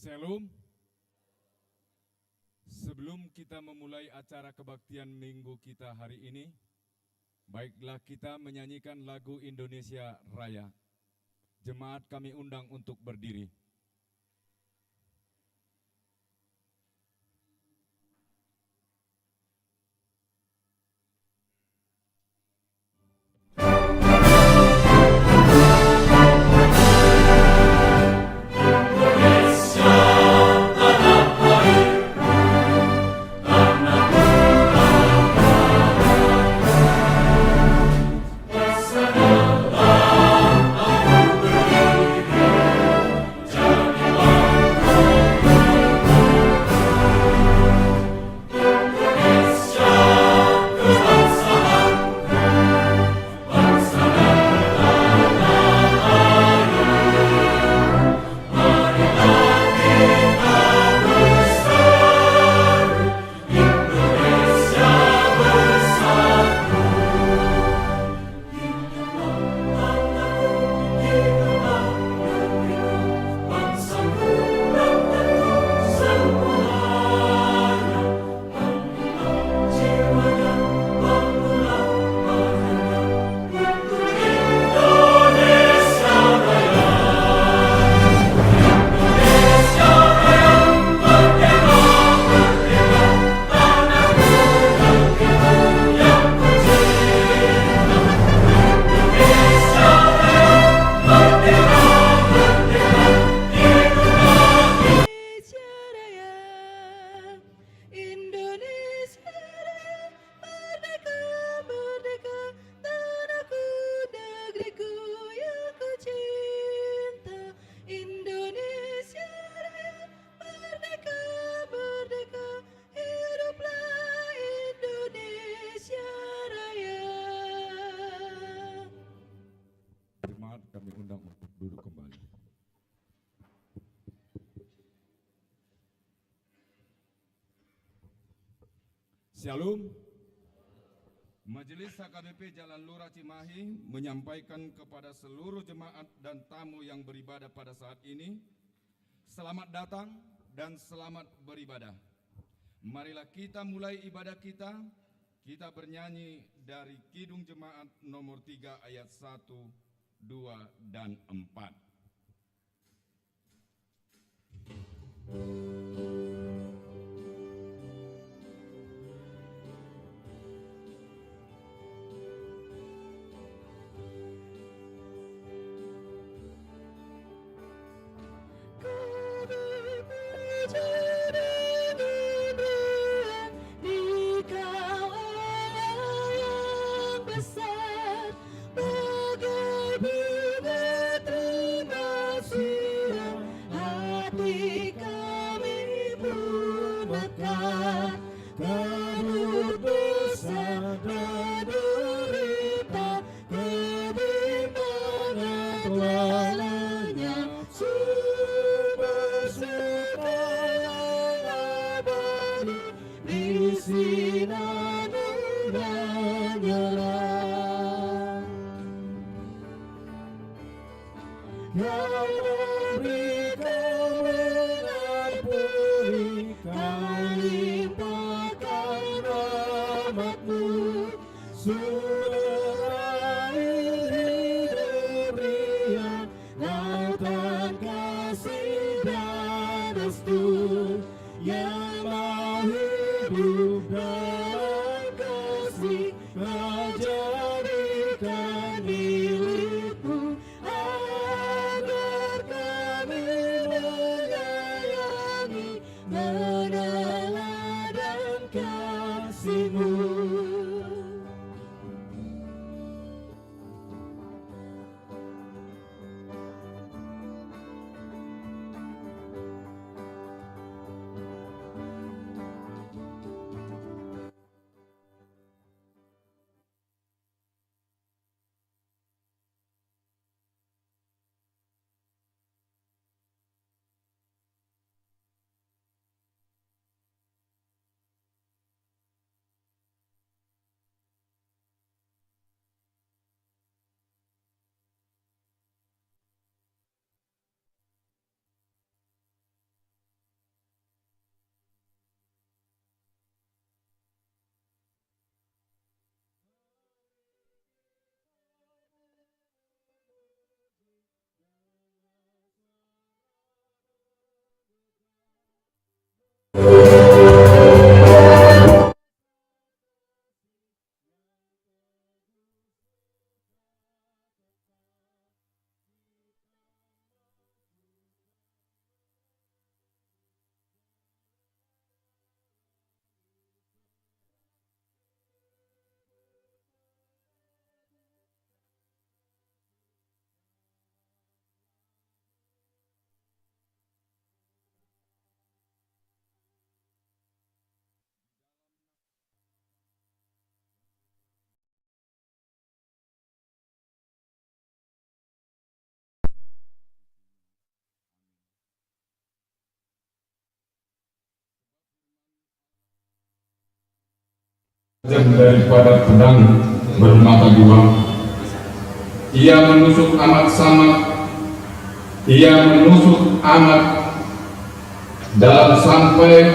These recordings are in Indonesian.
Shalom. Sebelum kita memulai acara kebaktian minggu kita hari ini, baiklah kita menyanyikan lagu Indonesia Raya. Jemaat kami undang untuk berdiri. Kami undang untuk duduk kembali. Shalom. Majelis HKBP Jalan Lurah Cimahi menyampaikan kepada seluruh jemaat dan tamu yang beribadah pada saat ini, selamat datang dan selamat beribadah. Marilah kita mulai ibadah kita. Kita bernyanyi dari Kidung Jemaat nomor 3 ayat 1, 2, dan 4. Daripada pedang bermata dua, ia menusuk amat dalam sampai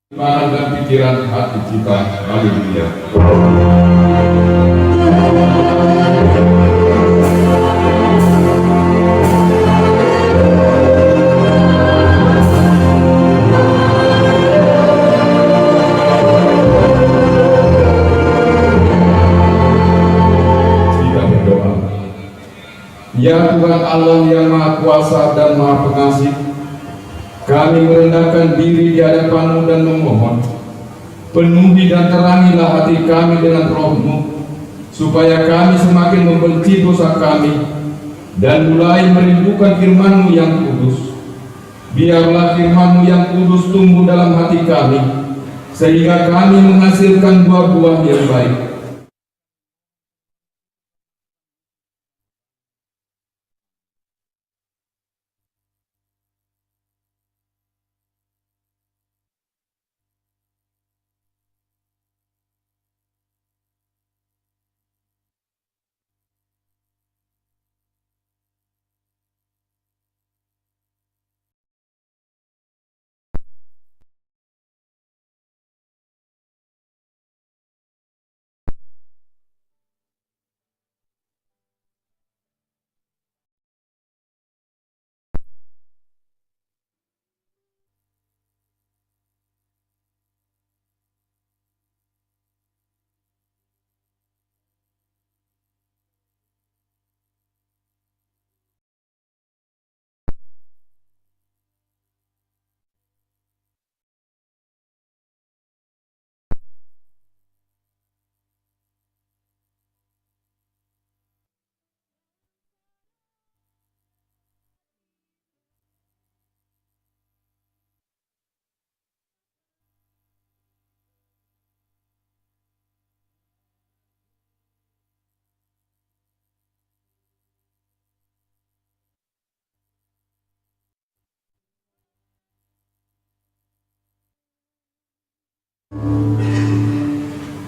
pikiran dan pikiran hati kita. Haleluya. Ya Tuhan Allah yang Maha Kuasa dan Maha Pengasih, kami merendahkan diri di hadapan-Mu dan memohon, penuhi dan terangilah hati kami dengan Roh-Mu, supaya kami semakin membenci dosa kami dan mulai merindukan firman-Mu yang kudus. Biarlah firman-Mu yang kudus tumbuh dalam hati kami, sehingga kami menghasilkan buah-buah yang baik.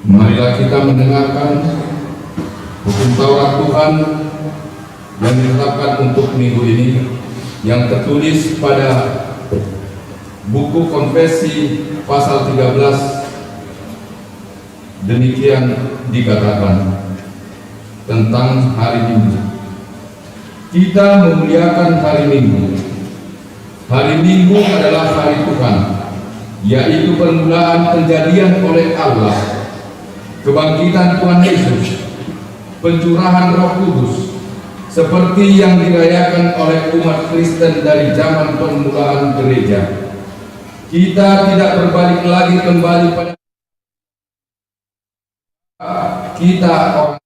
Marilah kita mendengarkan hukum Taurat Tuhan yang ditetapkan untuk minggu ini, yang tertulis pada buku Konfesi pasal 13. Demikian dikatakan tentang hari Minggu. Kita memuliakan hari Minggu. Hari Minggu adalah hari Tuhan, yaitu permulaan kejadian oleh Allah, kebangkitan Tuhan Yesus, pencurahan Roh Kudus, seperti yang dirayakan oleh umat Kristen dari zaman permulaan gereja. Kita tidak berbalik lagi kembali pada kita orang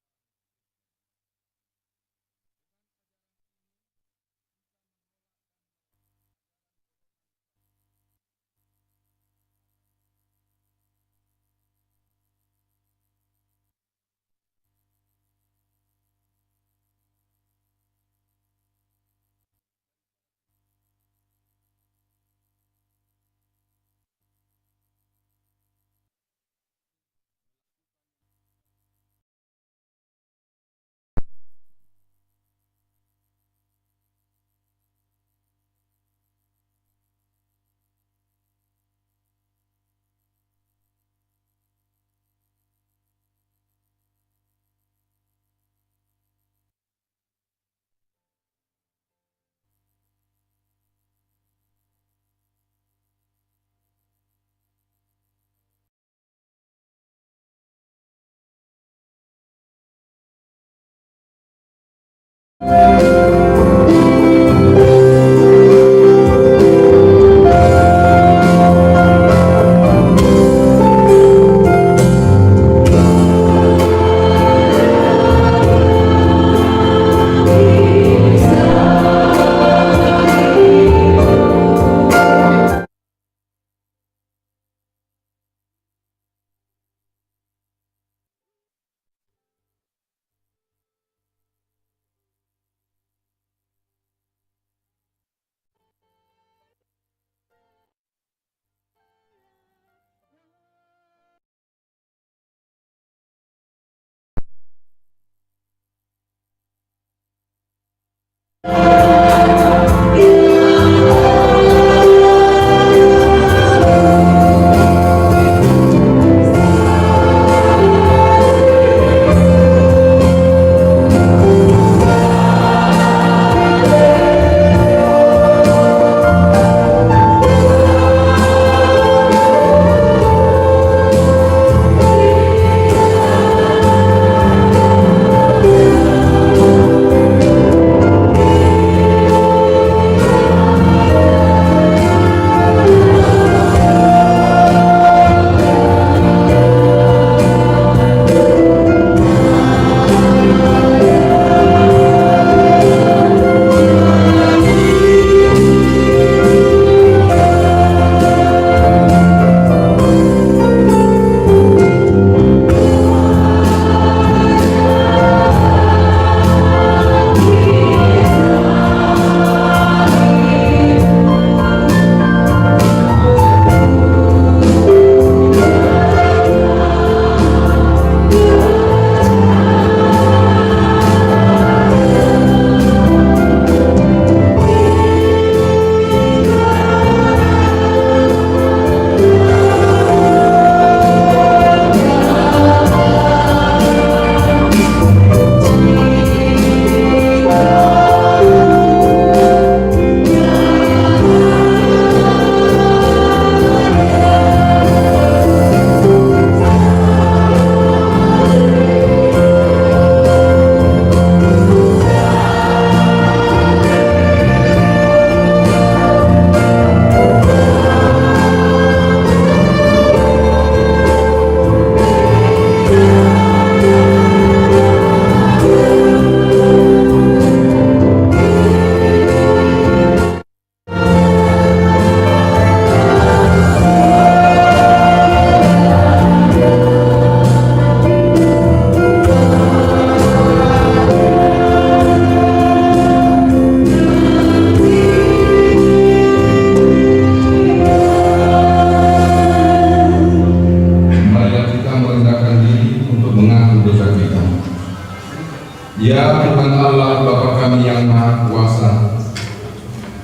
Ya Tuhan Allah Bapa kami yang Maha Kuasa,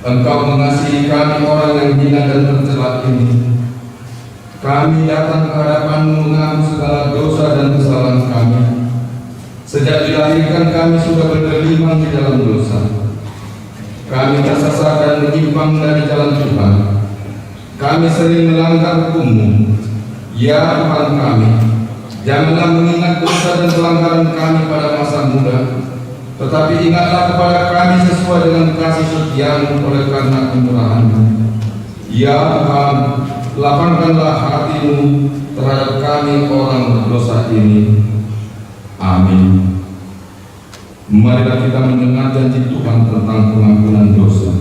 Engkau mengasihi kami orang yang hina dan tercela ini. Kami datang ke hadapan-Mu mengaku segala dosa dan kesalahan kami. Sejak dilahirkan kami sudah bergelimang di dalam dosa. Kami tersesat dan menyimpang dari jalan Tuhan. Kami sering melanggar hukum-Mu. Ya Tuhan kami, janganlah mengingat dosa dan pelanggaran kami pada masa muda, tetapi ingatlah kepada kami sesuai dengan kasih setia-Mu oleh karena kemurahan-Mu. Ya Tuhan, lapangkanlah hati-Mu terhadap kami orang berdosa ini. Amin. Marilah kita mendengar janji Tuhan tentang pengampunan dosa.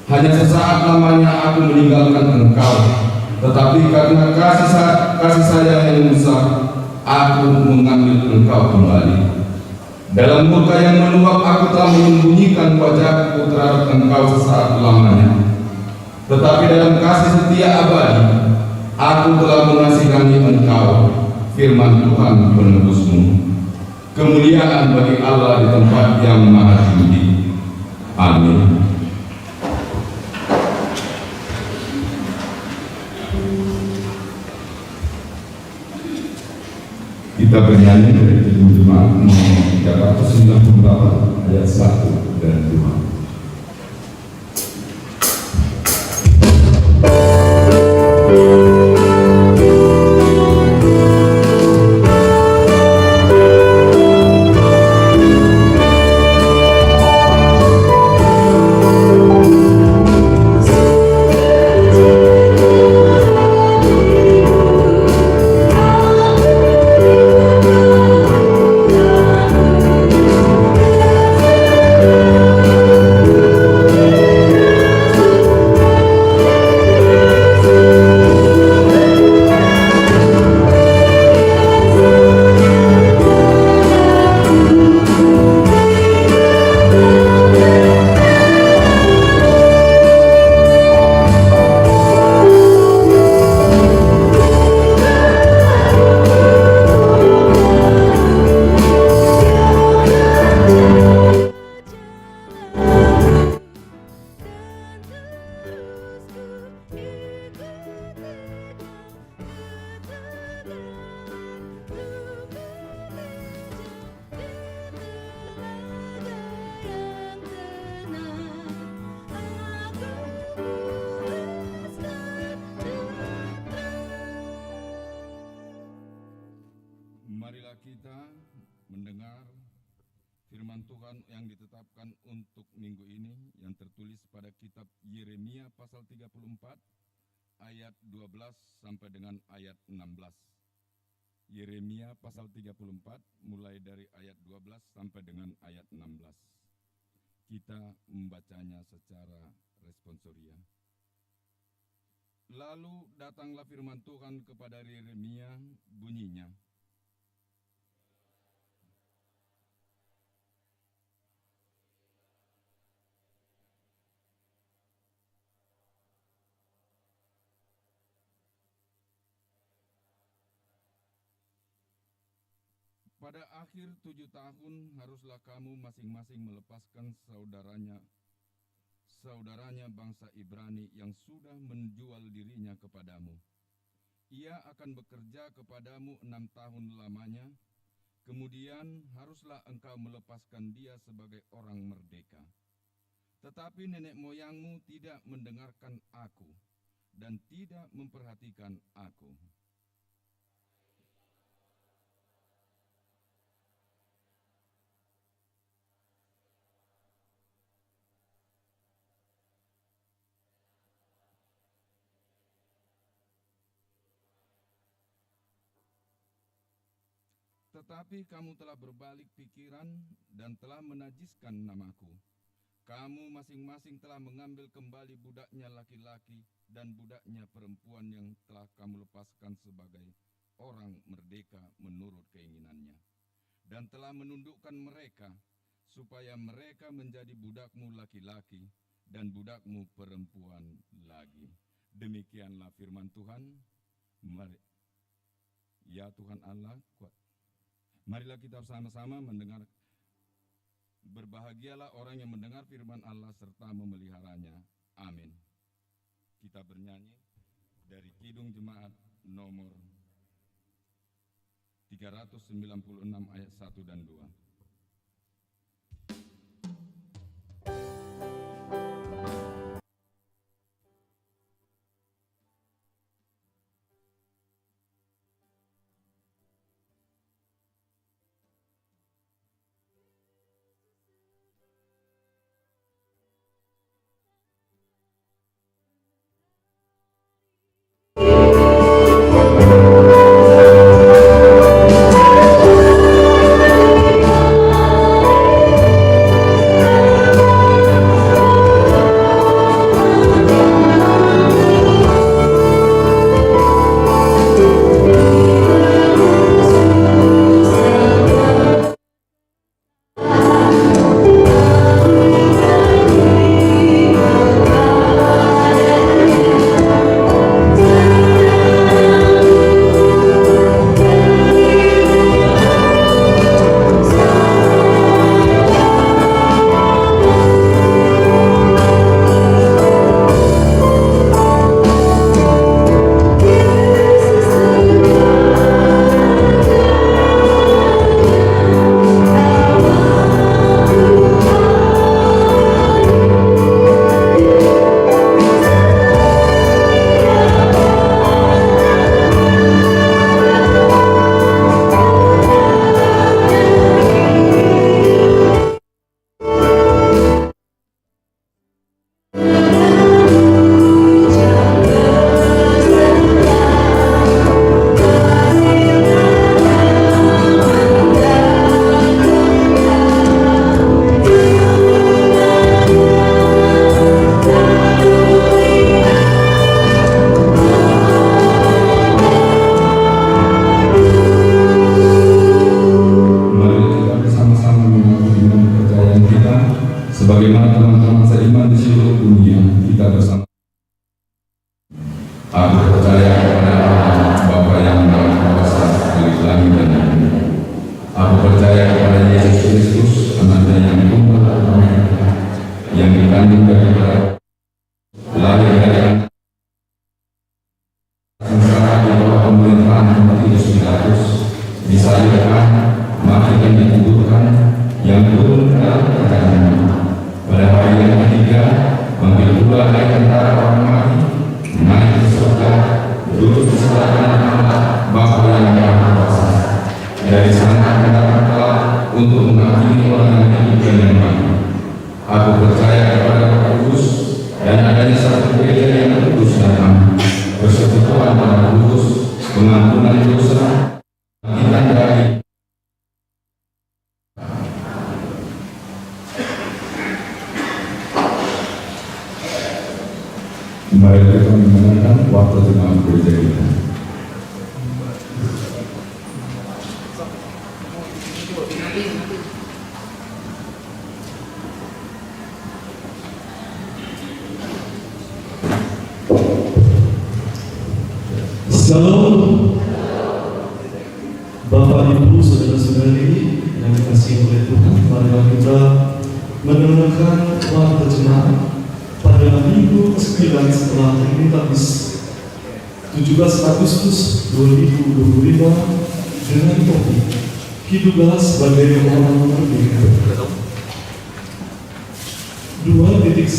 Hanya sesaat lamanya aku meninggalkan Engkau, tetapi karena kasih sayang yang besar, aku mengambil Engkau kembali. Dalam murka yang meluap, aku telah menyembunyikan wajahku terhadap Engkau sesaat lamanya. Tetapi dalam kasih setia abadi, aku telah mengasihani Engkau, firman Tuhan penebus-Mu. Kemuliaan bagi Allah di tempat yang maha tinggi. Amin. Kita bernyanyi dari Tujuh Jemaat nomor 398 ayat 1 dan 2. Marilah kita mendengar firman Tuhan yang ditetapkan untuk minggu ini yang tertulis pada kitab Yeremia pasal 34 ayat 12 sampai dengan ayat 16. Yeremia pasal 34 mulai dari ayat 12 sampai dengan ayat 16. Kita membacanya secara responsoria. Lalu datanglah firman Tuhan kepada Yeremia, bunyinya, pada akhir 7 tahun haruslah kamu masing-masing melepaskan saudaranya bangsa Ibrani yang sudah menjual dirinya kepadamu. Ia akan bekerja kepadamu 6 tahun lamanya, kemudian haruslah engkau melepaskan dia sebagai orang merdeka. Tetapi nenek moyangmu tidak mendengarkan aku dan tidak memperhatikan aku. Tetapi kamu telah berbalik pikiran dan telah menajiskan namaku. Kamu masing-masing telah mengambil kembali budaknya laki-laki dan budaknya perempuan yang telah kamu lepaskan sebagai orang merdeka menurut keinginannya, dan telah menundukkan mereka supaya mereka menjadi budakmu laki-laki dan budakmu perempuan lagi. Demikianlah firman Tuhan. Mari, ya Tuhan Allah, kuat. Marilah kita bersama-sama mendengar. Berbahagialah orang yang mendengar firman Allah serta memeliharanya. Amin. Kita bernyanyi dari Kidung Jemaat nomor 396 ayat 1 dan 2. Sebagaimana teman-teman seiman di seluruh dunia, kita bersama. Aku percaya kepada Allah, Bapa yang Maha Kuasa, Milik langit dan bumi. Aku percaya kepada Yesus Kristus, Anaknya yang tunggal, yang dikandung dari Allah, lahir dari sengsara di bawah pemerintahan Pontius Pilatus, disalibkan, mati dan dikuburkan, yang turun ke dalam kerajaan. Pada hari yang ketiga, bangkit pula dari antara orang mati, naik ke surga, duduk di sebelah kanan Allah, Bapa yang Maha Kuasa. dari sana datanglah untuk menghakimi orang yang hidup dan yang mati. Aku percaya kepada Roh Kudus dan adanya satu gereja yang kudus dan aman, persekutuan Roh Kudus, pengampunan dosa, bangkitan dari mari kita mendengarkan waktu jemaat gereja kita. Shalom, Bapak Ibu, saudara-saudari yang dikasihi oleh Tuhan. Mari kita mendengarkan waktu jemaat pada minggu ke-9 setelah Trinitatis 17 Agustus 2025 dengan topik hiduplah sebagai orang merdeka. 2.1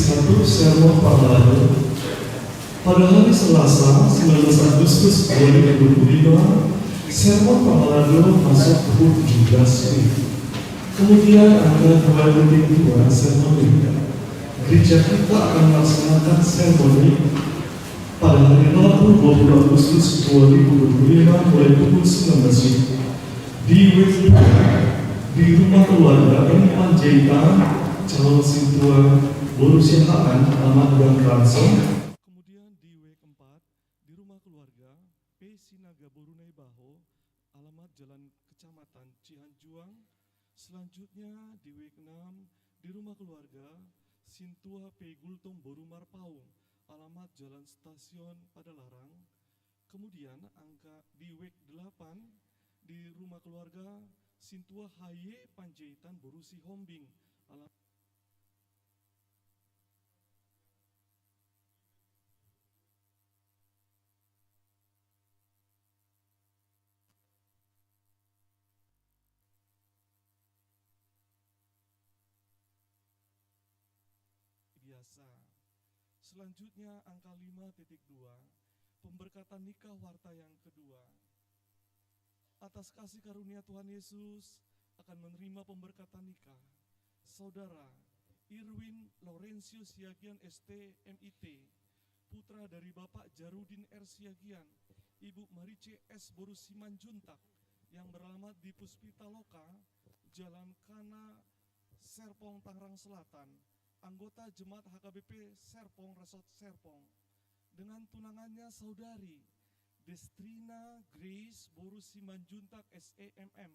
Sermon Pahlawan. Pada hari Selasa 19 Agustus 2025, Sermon Pahlawan masuk ke 17. Kemudian ada 2.2 sermon ini. Gereja kita akan melaksanakan sermoni pada hari Rabu 20 Agustus 2025 mulai pukul 19 di WIB di rumah keluarga M. Panjaitan, Calon Sintua, Borussia HN, alamat Gang Ransom. Kemudian di W4 di rumah keluarga P. Sinaga Borunai Baho, alamat Jalan Kecamatan Cianjuang. Selanjutnya di W6 di rumah keluarga Sintua P. Gultom Borumar Paung, alamat Jalan Stasiun Padalarang. Kemudian angka di W8 di rumah keluarga Sintua HY Panjaitan Borusi Hombing, alamat biasa. Selanjutnya angka 5.2 pemberkatan nikah warta yang kedua. Atas kasih karunia Tuhan Yesus akan menerima pemberkatan nikah Saudara Irwin Laurentius Siagian ST MIT, putra dari Bapak Jarudin R. Siagian, Ibu Marice S. Borusi Manjuntak, yang beralamat di Puspita Loka, Jalan Kana, Serpong, Tangerang Selatan, anggota Jemaat HKBP Serpong, Resort Serpong, dengan tunangannya Saudari Destrina Grace Borus Simanjuntak SEMM,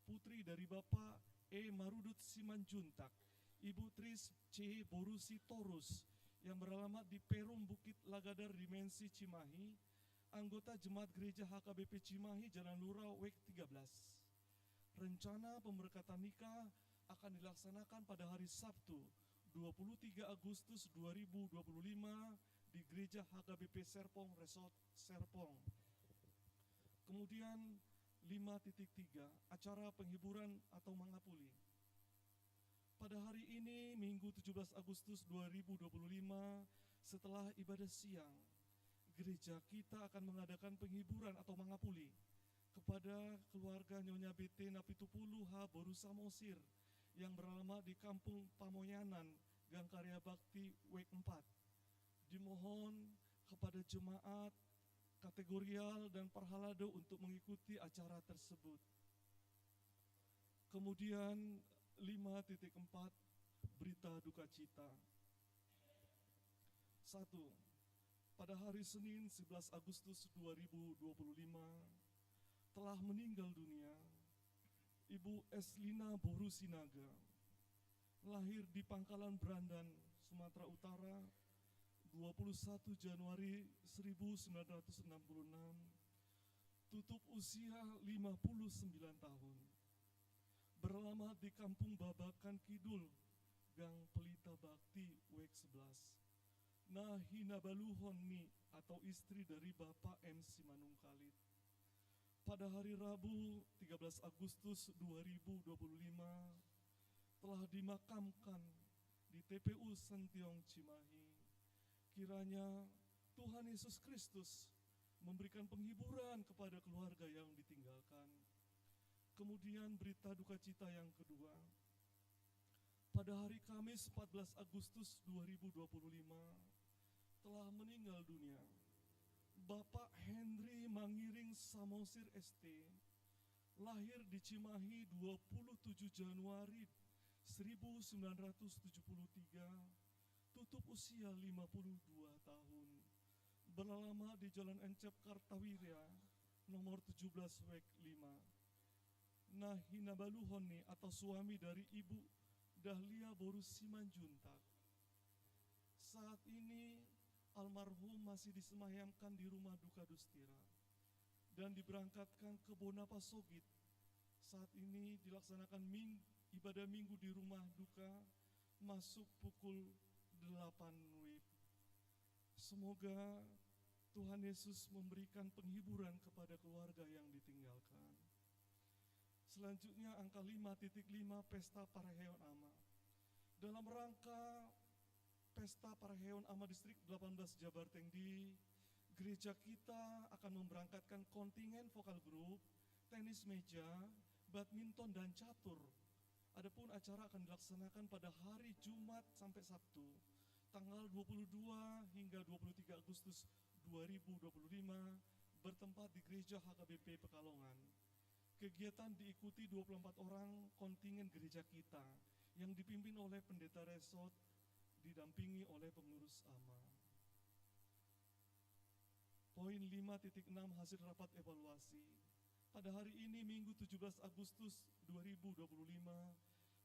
putri dari Bapak E. Marudut Simanjuntak, Ibu Tris C. Borusi Torus, yang beralamat di Perum Bukit Lagadar Dimensi Cimahi, anggota Jemaat Gereja HKBP Cimahi, Jalan Lurau, WEK 13. Rencana pemberkatan nikah akan dilaksanakan pada hari Sabtu 23 Agustus 2025 di Gereja HKBP Serpong, Resort Serpong. Kemudian 5.3 acara penghiburan atau mangapuli. Pada hari ini Minggu 17 Agustus 2025 setelah ibadah siang, gereja kita akan mengadakan penghiburan atau mangapuli kepada keluarga Nyonya BT Napitupulu H. Borusa Mosir yang beralamat di Kampung Pamoyanan, Gang Karya Bakti, WEK 4. Dimohon kepada jemaat, kategorial dan parhalado untuk mengikuti acara tersebut. Kemudian 5.4 berita duka cita. 1. Pada hari Senin 11 Agustus 2025 telah meninggal dunia Ibu Eslina Borusinaga, lahir di Pangkalan Brandan, Sumatera Utara, 21 Januari 1966, tutup usia 59 tahun, beralamat di Kampung Babakan Kidul, Gang Pelita Bakti, WEK 11, Nahinabaluhoni atau istri dari Bapak M. Simanungkalit. Pada hari Rabu 13 Agustus 2025 telah dimakamkan di TPU Sentiong Cimahi. Kiranya Tuhan Yesus Kristus memberikan penghiburan kepada keluarga yang ditinggalkan. Kemudian berita duka cita yang kedua. Pada hari Kamis 14 Agustus 2025 telah meninggal dunia Bapak Henry Mangiring Samosir ST, lahir di Cimahi 27 Januari 1973, tutup usia 52 tahun, berlama di Jalan Encep Kartawirya, nomor 17 Wek 5. Nah Hinabaluhoni atau suami dari Ibu Dahlia Borus Simanjuntak. Saat ini almarhum masih disemayamkan di rumah duka Dustira dan diberangkatkan ke Bonapa Sogit. Saat ini dilaksanakan ibadah minggu di rumah duka masuk pukul 8 WIB. Semoga Tuhan Yesus memberikan penghiburan kepada keluarga yang ditinggalkan. Selanjutnya angka 5.5 Pesta Paraheon Ama. Dalam rangka Pesta Paraheon Ama Distrik 18 Jabar Tengdi, gereja kita akan memberangkatkan kontingen vokal grup, tenis meja, badminton dan catur. Adapun acara akan dilaksanakan pada hari Jumat sampai Sabtu, tanggal 22 hingga 23 Agustus 2025 bertempat di Gereja HKBP Pekalongan. Kegiatan diikuti 24 orang kontingen gereja kita yang dipimpin oleh pendeta resort didampingi oleh pengurus AMA. Poin 5.6 hasil rapat evaluasi. Pada hari ini Minggu 17 Agustus 2025,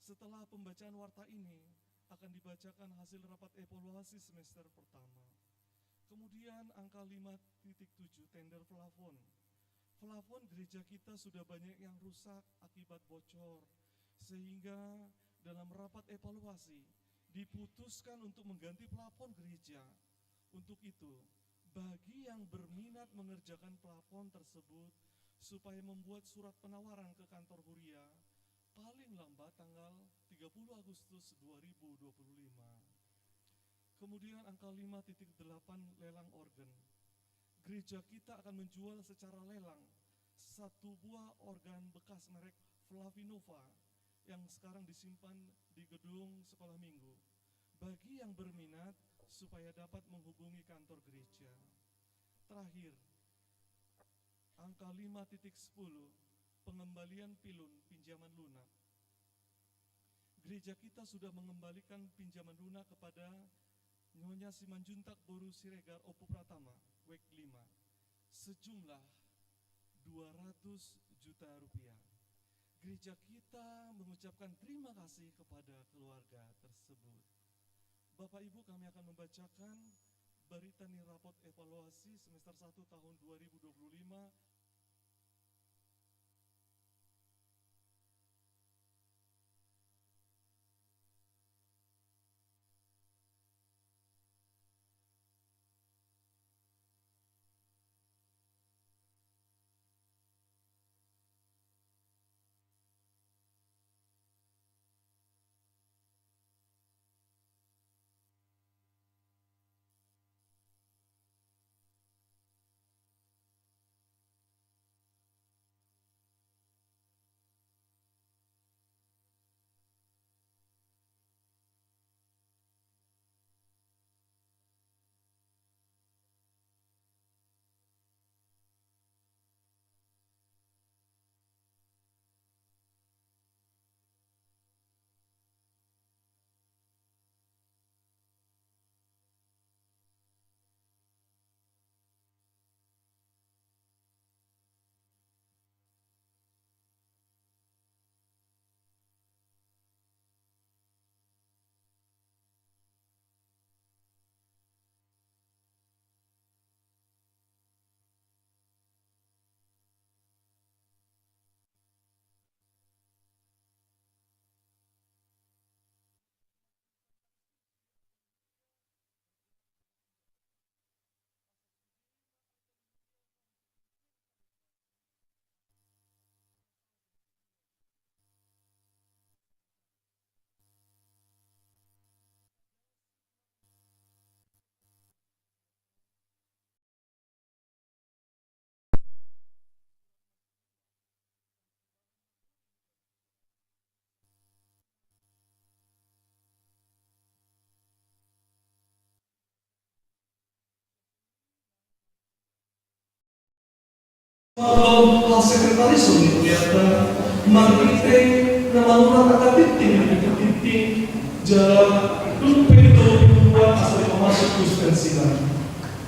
setelah pembacaan warta ini akan dibacakan hasil rapat evaluasi semester pertama. Kemudian angka 5.7 tender plafon. Plafon gereja kita sudah banyak yang rusak akibat bocor, sehingga dalam rapat evaluasi diputuskan untuk mengganti plafon gereja. Untuk itu, bagi yang berminat mengerjakan plafon tersebut supaya membuat surat penawaran ke kantor Huria paling lambat tanggal 30 Agustus 2025. Kemudian angka 5.8 lelang organ. Gereja kita akan menjual secara lelang satu buah organ bekas merek Flavinova yang sekarang disimpan di gedung sekolah minggu. Bagi yang berminat supaya dapat menghubungi kantor gereja. Terakhir, angka 5.10 pengembalian pilun pinjaman lunak. Gereja kita sudah mengembalikan pinjaman lunak kepada Nyonya Simanjuntak Boru Siregar Opu Pratama, WEK 5, sejumlah 200 juta rupiah. Gereja kita mengucapkan terima kasih kepada keluarga tersebut. Bapak Ibu, kami akan membacakan berita nirapot evaluasi semester 1 tahun 2025 Kalau hal sekretaris ini kelihatan marketing nama kata titik jalan dulu itu buat asal masuk suspensinya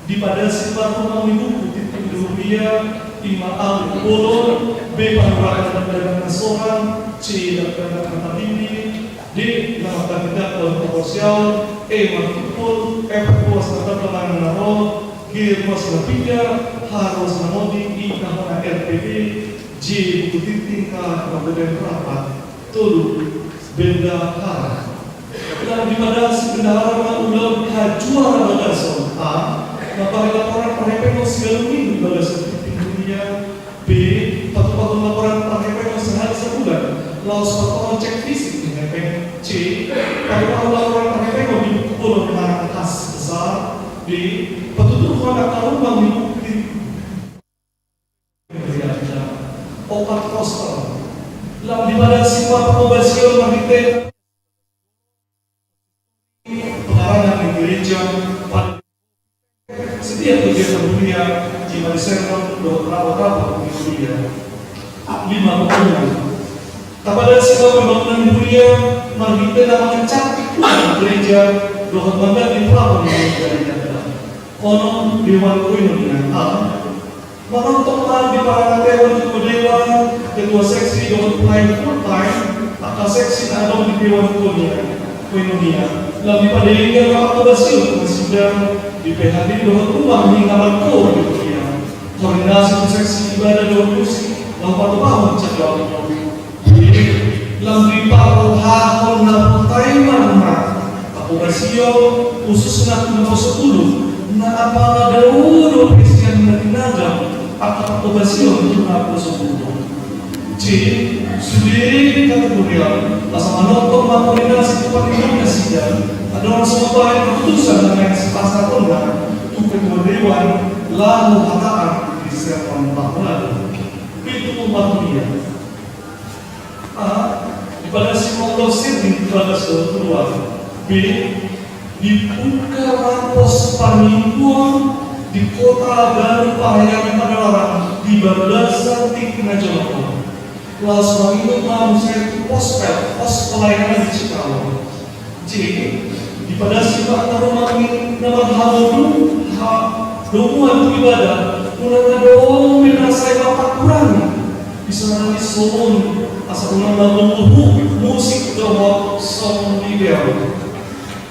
di pada sifat rumah minggu titik dunia Ima Bolon B Panurakan Perdagangan Nasional C Perdagangan Tabimi D nama kandidat dalam proporsial E Markipul F Ruas Kata Perdagangan Naro G Ruas Napida H Ruas Namodi I Kahona RPD J Buku Titik K Kabupaten Rapat Tolu Benda Hara dan di pada sebenarnya ulang juara bagasan A maka laporan perhepeng segala minggu bagasan titik dunia B patu-patu laporan perhepeng sehari sebulan lalu sepatu cek fisik perhepeng C patu-patu laporan perhepeng di buku dengan khas besar D patu-patu anak rumah di opat poster lalu di pada sifat pengobasian marketing pengarang di gereja setiap kegiatan dunia di Desember berapa dunia 5 bulan. Kepada sifat pembangunan dunia marketing dalam mencapai gereja doa mandat di pelabuhan gereja konon Dewan Koinonia menonton di para dewan Dewan ketua seksi doa pelayan full time atau seksi ada di Dewan Koinonia lalu pada ini apa basio sidang di PHD doa rumah mengawal kor di dunia koordinasi seksi ibadah doa musik lalu pada tahun cakap lalu di parahon na Taiwan apa basio khususnya nomor 10 na apa dahulu Kristian na tinagam apa basio untuk apa 10 C. Sendiri kategorial asal menonton koordinasi kepentingan sidang adalah semua bahan keputusan yang sepasang undang untuk ketua dewan lalu hataan di Serpon Bahwa itu dunia. A. Pada simulasi sirring pada keluar. B. Dibuka rampos panipuan di kota baru Parahyangan Padalarang di Bablasan Tiknajonopon. Lalu sebab itu manusia itu pos pelayanan di Cikarang. J. Di pada sifat rumah ini nama halu domuan ibadah mulai doa menasai bapak Quran di sana di Solon asal nama membuku musik doa song video.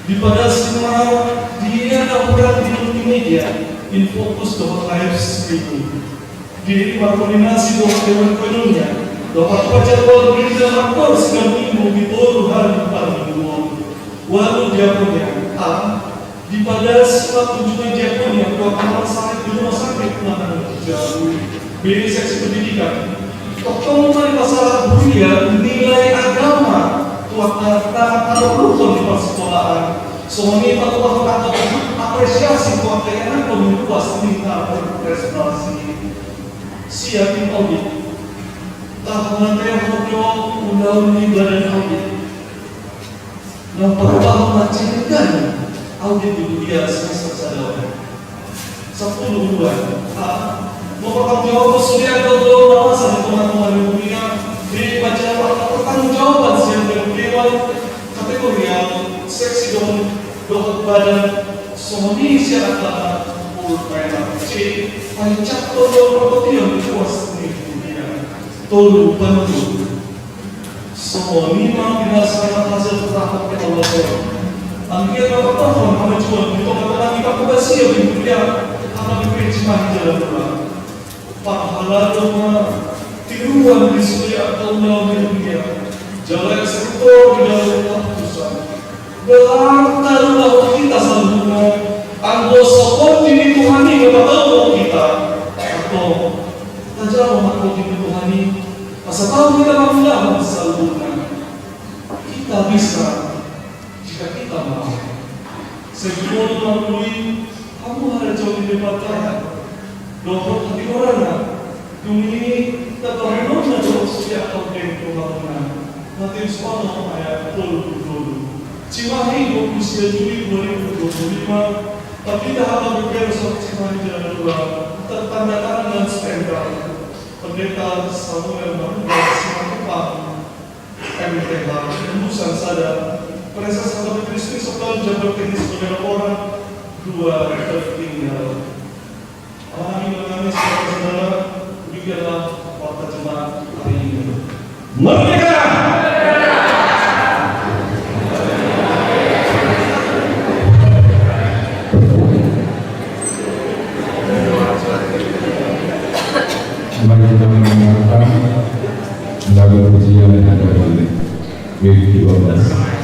Di pada sifat dia dapat di multimedia in fokus doa live streaming. Di koordinasi doa dewan koinonia. Dapat baca doa gereja akor segala minggu di toru hari depan minggu. Walau dia punya A di pada sifat tujuan dia punya dua kamar sakit di rumah sakit penanganan jauh B seksi pendidikan. Pertemuan masalah dunia nilai agama tuan kata atau rukun di persekolahan. Soalnya atau apresiasi tuan kayaknya pemiluas minta berprestasi. Siapin audit. Tahunan yang undang-undang badan audit. Yang pertama macamkan audit di dunia semester sadar. 10 bulan. Mempertanggungjawab kesulitan atau alasan teman-teman di dunia di baca pertanggungjawaban siap dewan kategorial seksi doa badan semua syarat pulpen C pancak todo properti yang puas di tolu bantu semua memang dirasakan hasil tahap ke Allah. Angkat berapa tahun kemajuan untuk mengatakan kita kubasi yang dimulia karena berkejiman jalan pulang. Pahala doma tiruan di sulia atau dalam dunia jalan sektor di dalam keputusan. Belantarlah kita sambungan anggo sokong diri Tuhani kepada kita atau tajam makhluk Tuhani. Masa tahu kita mampu sambungan kita bisa jika kita mau. Sebelum melalui kamu ada jauh di depan dokter hati orang kami tetap menolak jauh sejak tahun pembangunan. Nanti semua ayat dulu. Cimahi 29 Juli 2025, tapi dah ada beberapa Cimahi jalan dua tertanda tangan dan stempel Pendeta Samuel Marduka Simatupang, MTH, lulusan Sada, Penasihat Sahabat Kristus serta Jabar Teknis Saudara Orang, 2 tertinggal. Alami menangis saudara, demikianlah warta jemaat hari ini. Merdeka! Mari kita mendengarkan lagu pujian yang ada di WIB 12.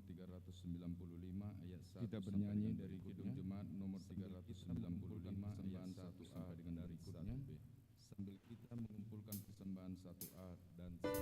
395 ayat 1. Kita bernyanyi dari Kidung Jemaat nomor 395 ayat 1A dengan berikutnya sambil kita mengumpulkan persembahan 1A dan 1B.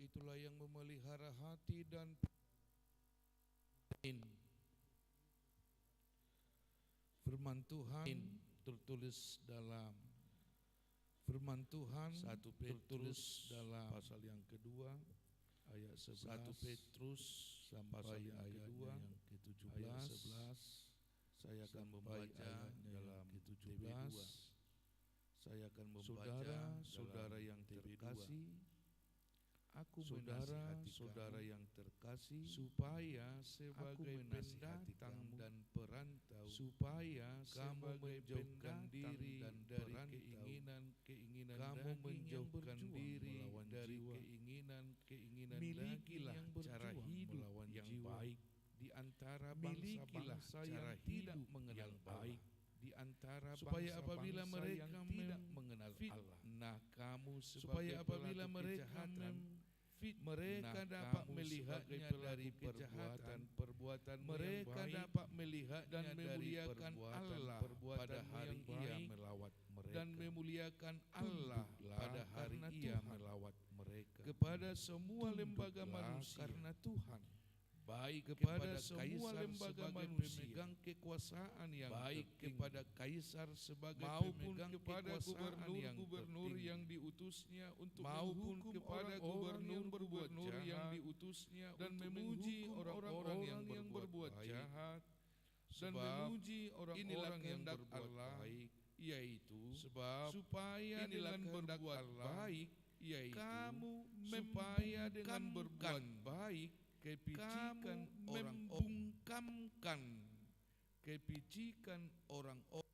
Itulah yang memelihara hati dan firman Tuhan tertulis dalam firman Tuhan 1 Petrus dalam pasal yang kedua ayat 11, 1 Petrus sampai ayat yang ke-17, ayat 11. Saya akan membaca dalam ke-17. Saya akan membaca saudara yang terkasih, saudara-saudara yang terkasih, supaya sebagai pendatang dan perantau, supaya kamu menjauhkan diri dari keinginan kamu menjauhkan diri dari keinginan milikilah cara hidup yang baik di antara bangsa-bangsa yang tidak mengenal baik di antara supaya apabila mereka tidak mengenal Allah, nah kamu supaya apabila mereka dapat melihatnya dari perbuatan mereka dapat melihat dan memuliakan Allah pada hari Ia melawat mereka dan memuliakan Allah pada hari Ia melawat mereka kepada semua lembaga manusia karena Tuhan, baik kepada semua lembaga manusia pemegang kekuasaan yang baik kepada kaisar sebagai maupun kepada gubernur yang diutusnya untuk maupun kepada gubernur yang diutusnya dan memuji orang-orang yang berbuat jahat dan memuji orang-orang yang berbuat baik, yaitu supaya dengan berbuat baik yaitu kamu supaya dengan berbuat baik kamu membungkamkan kepicikan orang-orang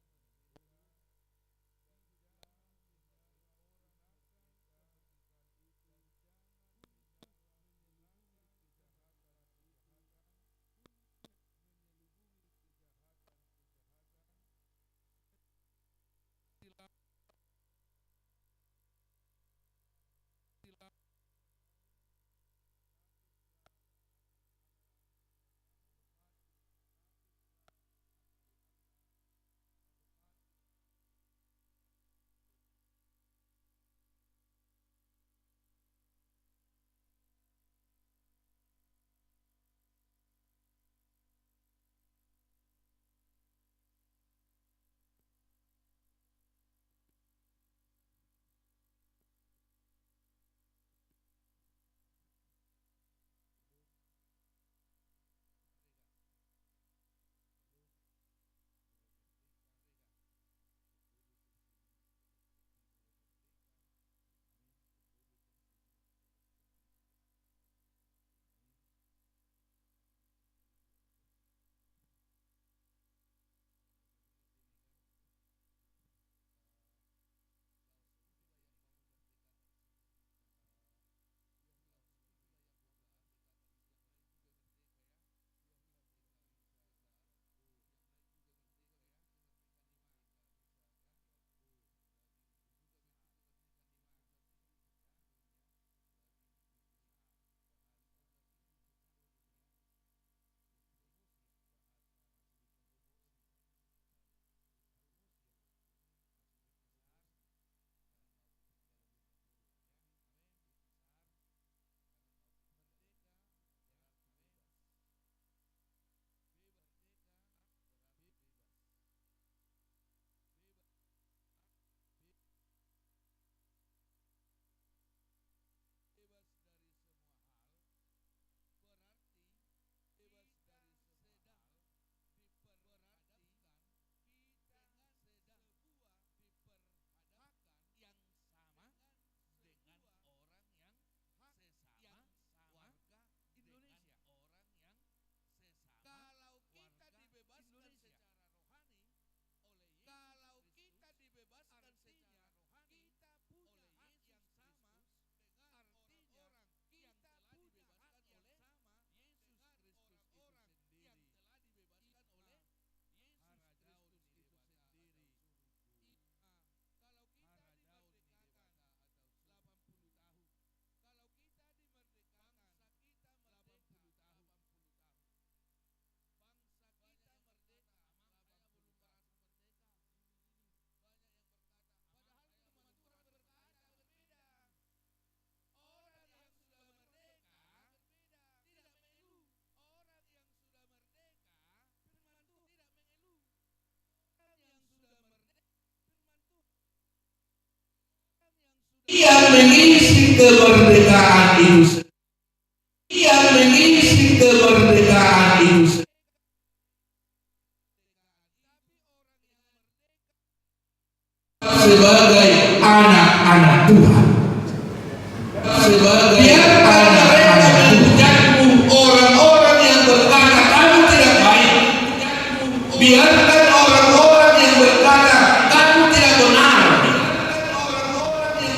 yang mengisi kemerdekaan itu sendiri. Yang mengisi kemerdekaan itu sendiri. Sebagai anak-anak Tuhan, sebagai anak-anak menghujatmu, orang-orang yang berkata kamu tidak baik. Biarkan orang-orang yang berkata kamu tidak benar.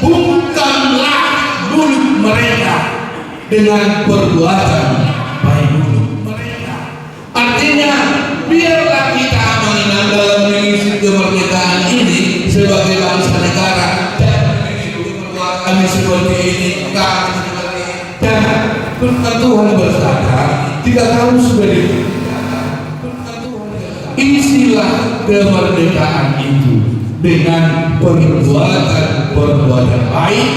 Bungkamlah mulut mereka dengan perbuatan baik mulut mereka. Artinya, biarlah kita mengenal dalam mengisi kemerdekaan ini sebagai bangsa negara. Kami seperti ini, kami seperti ini. Dan Tuhan berkata, tidak kamu seperti itu. Isilah kemerdekaan itu dengan perbuatan baik,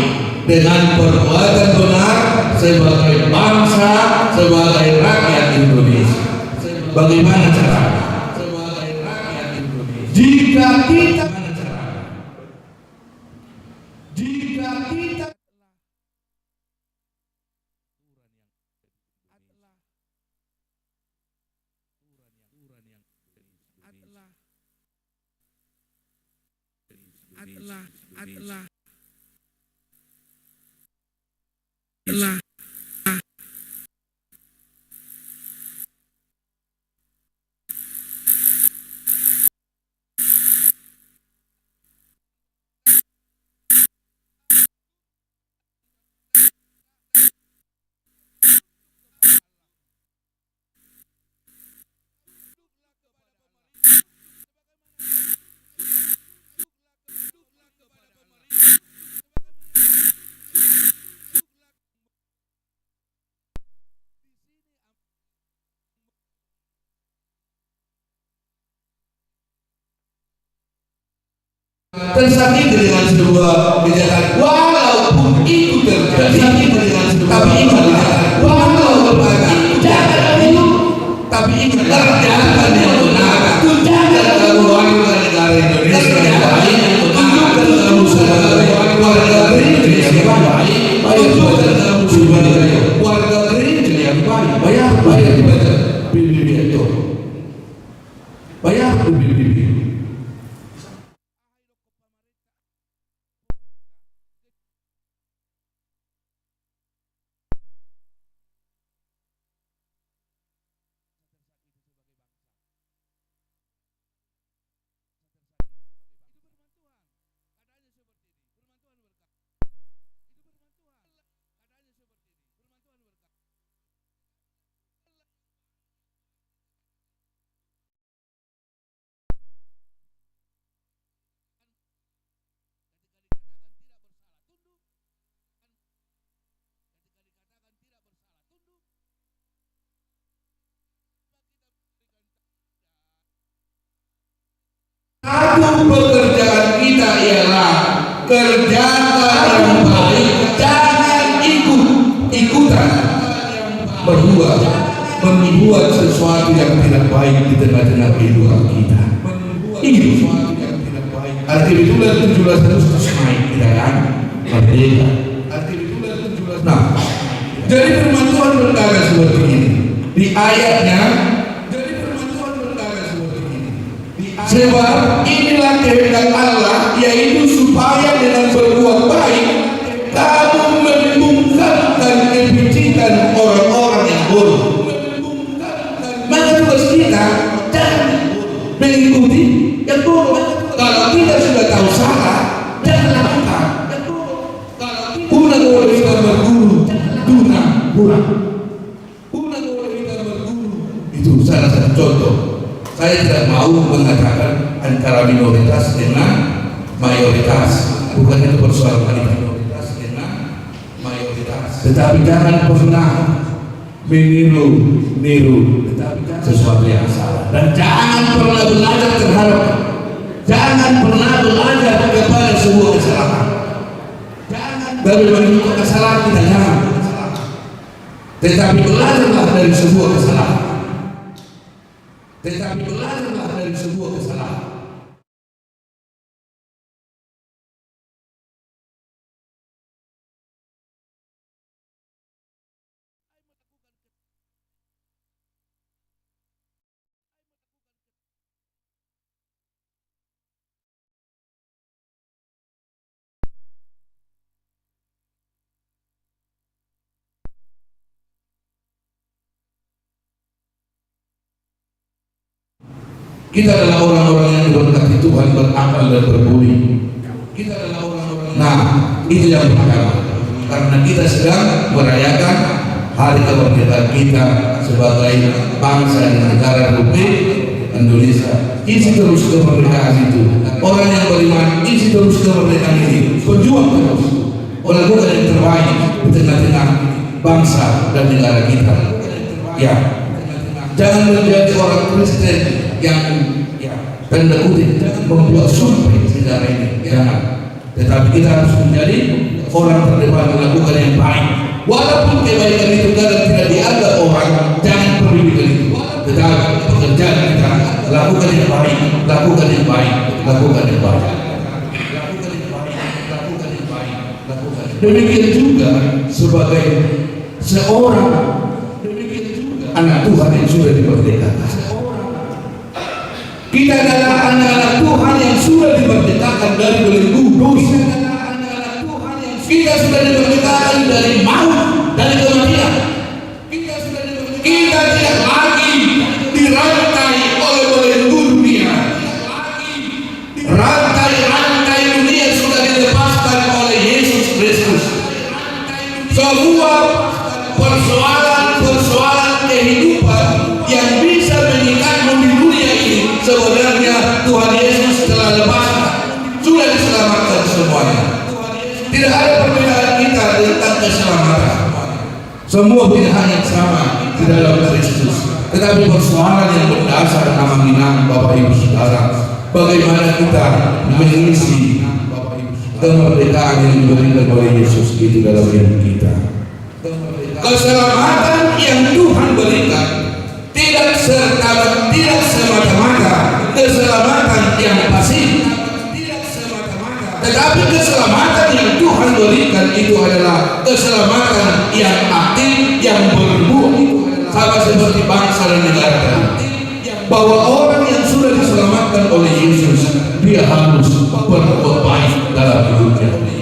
dengan perbuatan benar sebagai bangsa, sebagai rakyat Indonesia. Bagaimana caranya? Sebagai rakyat Indonesia. Jika kita tersakiti dengan sebuah kejahatan, walaupun itu terjadi, tapi ingatlah, walaupun jangan itu, tapi ingatlah kerjakan yang benar, tunjukkan kamu warga negara Indonesia yang baik, tunjukkan kamu sebagai warga gereja yang baik, tunjukkan kamu sebagai warga gereja yang baik. Bayar PBB itu, bayar PBB. Satu pekerjaan kita ialah kerjakan yang baik, jangan ikutan membuat sesuatu yang tidak baik di tengah-tengah kehidupan kita. Ini sesuatu yang tidak baik. Arti itulah 17 Agustus naik kita kan merdeka. Arti itulah 17. Nah, jadi firman Tuhan berkata seperti ini di ayatnya. Sebab inilah kehendak Allah, yaitu supaya dengan berbuat baik kamu membungkamkan kebijikan orang-orang yang bodoh. Maka tugas kita jangan mengikuti yang bodoh. Kalau kita sudah tahu salah, jangan lakukan. Kuna boleh kita berguru, tuna kurang. Kuna boleh kita berguru. Itu salah satu contoh. Saya tidak mau mengatakan antara minoritas dengan mayoritas, bukan itu persoalan minoritas dengan mayoritas. Tetapi jangan pernah meniru sesuatu yang salah, dan jangan pernah belajar terhadap, jangan pernah belajar kepada sebuah kesalahan. Dari menemukan kesalahan kita jangan, tetapi belajarlah dari sebuah kesalahan. Tetapi belajarlah dari sebuah kesalahan. Kita adalah orang-orang yang diberkati Tuhan berakal dan berbudi. Kita adalah orang-orang. Nah, itu yang pertama. Karena kita sedang merayakan hari kemerdekaan kita sebagai bangsa dan negara Republik Indonesia. Isi terus kemerdekaan itu. Orang yang beriman isi terus kemerdekaan ini. Berjuang terus. Melakukan yang terbaik di tengah-tengah bangsa dan negara kita. Ya, jangan menjadi orang Kristen yang tanda kutip membuat sumpah negara ini. Jangan. Tetapi kita harus menjadi orang terdepan melakukan yang baik. Walaupun kebaikan itu kadang tidak dianggap orang, jangan pedulikan itu. Tetapi pekerjaan kita lakukan yang baik, lakukan yang baik, lakukan yang baik. Demikian juga sebagai seorang anak Tuhan yang sudah dimerdekakan. Kita adalah anak-anak Tuhan yang sudah dimerdekakan dari belenggu dosa. Kita sudah dimerdekakan dari maut, dari kematian. Kita tidak lagi dirantai oleh belenggu dunia. Rantai-rantai dunia sudah dilepaskan oleh Yesus Kristus. Semua persoalan kehidupan yang bisa mengikatmu di dunia ini sebenarnya Tuhan Yesus telah lepaskan, sudah diselamatkan semuanya. Tidak ada perbedaan kita tentang keselamatan. Semua pilihan yang sama di dalam Kristus. Tetapi persoalan yang berdasar nama minang Bapak Ibu Saudara, bagaimana kita mengisi kemerdekaan yang diberikan oleh Yesus itu dalam hidup kita. Keselamatan yang Tuhan berikan tidak semata-mata keselamatan yang pasif, tetapi keselamatan yang Tuhan berikan itu adalah keselamatan yang aktif, yang berbuah, sama seperti bangsa dan negara tadi. Bahwa orang yang sudah diselamatkan oleh Yesus, dia harus berbuat baik dalam hidupnya.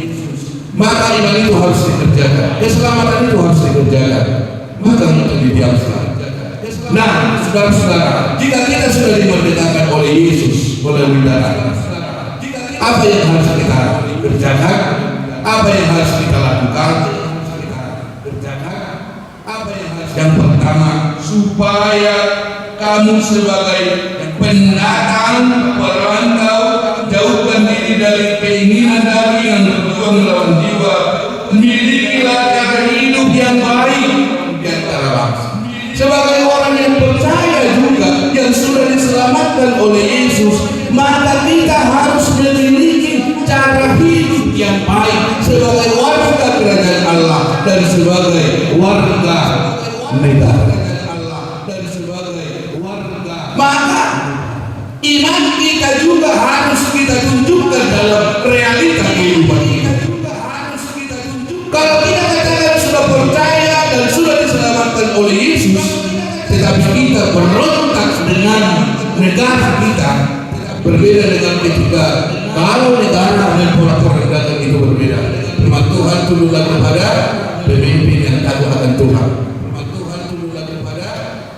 Maka iman itu harus dikerjakan, keselamatan itu harus dikerjakan. Maka untuk didiamkan. Nah, saudara-saudara, jika kita sudah dimerdekakan oleh Yesus melalui darah, apa yang harus kita kerjakan? Apa yang harus kita lakukan? Yang pertama, supaya kamu sebagai pendatang, perantau, jauhkan diri dari keinginan daging yang berjuang melawan jiwa. Milikilah cara hidup yang baik di antara bangsa. Sebagai orang yang percaya juga, yang sudah diselamatkan oleh Yesus, maka kita harus memiliki cara hidup yang baik sebagai warga kerajaan Allah dan sebagai warga negara. Maka iman kita juga harus kita tunjukkan dalam realita kehidupan kita. Kalau kita katakan sudah percaya dan sudah diselamatkan oleh Yesus, tetapi kita berontak dengan negara kita, berbeda dengan ketika kalau negara dan pola-pola negara itu berbeda. Firman Tuhan tunduklah kepada pemimpin yang takut akan Tuhan.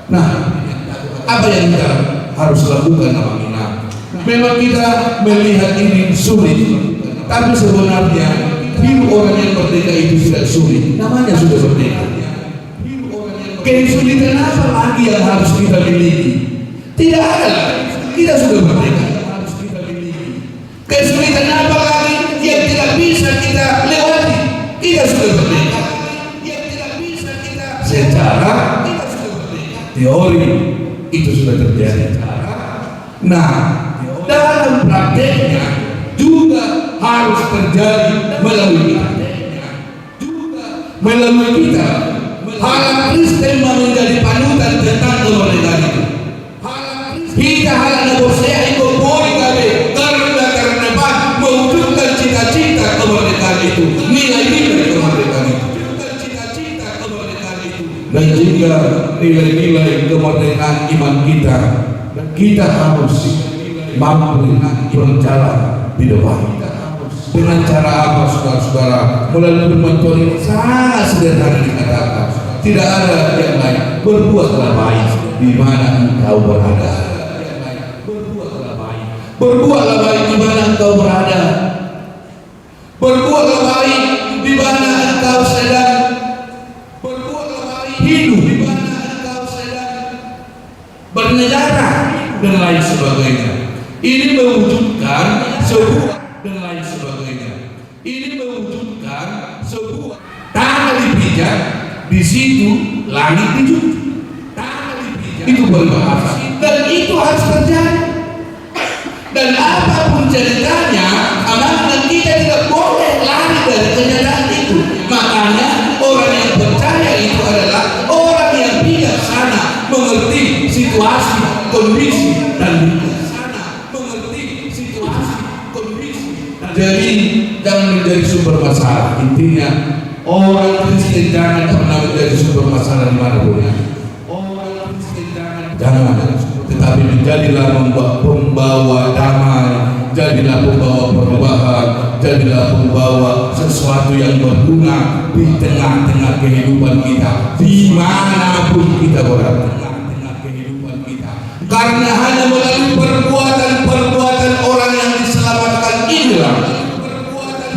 Nah, apa yang kita harus lakukan namanya? Memang kita melihat ini sulit, tapi sebenarnya hidup orang yang merdeka itu tidak sulit. Namanya sudah merdeka. Kesulitan apa lagi yang harus kita miliki? Tidak ada lagi. Kita sudah merdeka. Kesulitan apa lagi yang tidak bisa kita lewati? Kita sudah merdeka. Secara teori itu sudah terjadi. Nah, dalam prakteknya juga harus terjadi melalui kita. Hal Kristen menjadi panutan tentang kemerdekaan itu. Kita hal negosiasi itu boleh kali karena mewujudkan cita-cita kemerdekaan itu, nilai-nilai kemerdekaan itu. Dan jika nilai-nilai kemerdekaan iman kita harus mampu berjalan di depan. Dengan cara apa, saudara-saudara? Melalui firman Tuhan yang sangat sederhana dikatakan, tidak ada yang lain. Berbuatlah baik di mana engkau berada. Berbuatlah baik di mana engkau berada. Berbuatlah baik di mana engkau sedang. Berbuatlah baik hidup di mana engkau sedang bernegara dan lain sebagainya. Ini mewujudkan sebuah dan lain sebagainya. Ini mewujudkan sebuah tanah dipijak, di situ langit dijunjung. Tanah dipijak, itu berbahasa dan itu harus terjadi. Dan apapun ceritanya, anak-anak kita tidak boleh lari dari kenyataan itu. Makanya orang yang percaya itu adalah orang yang bijaksana, mengerti situasi, kondisi, dan bijaksana mengerti situasi, kondisi. Jadi jangan menjadi sumber masalah. Intinya orang Kristen jangan pernah menjadi sumber masalah di mana pun. Orang Kristen jangan. Tetapi menjadilah pembawa damai, jadilah pembawa perubahan, jadilah pembawa sesuatu yang berguna di tengah-tengah kehidupan kita, dimanapun kita berada. Karena hanya melalui perbuatan-perbuatan orang yang diselamatkan inilah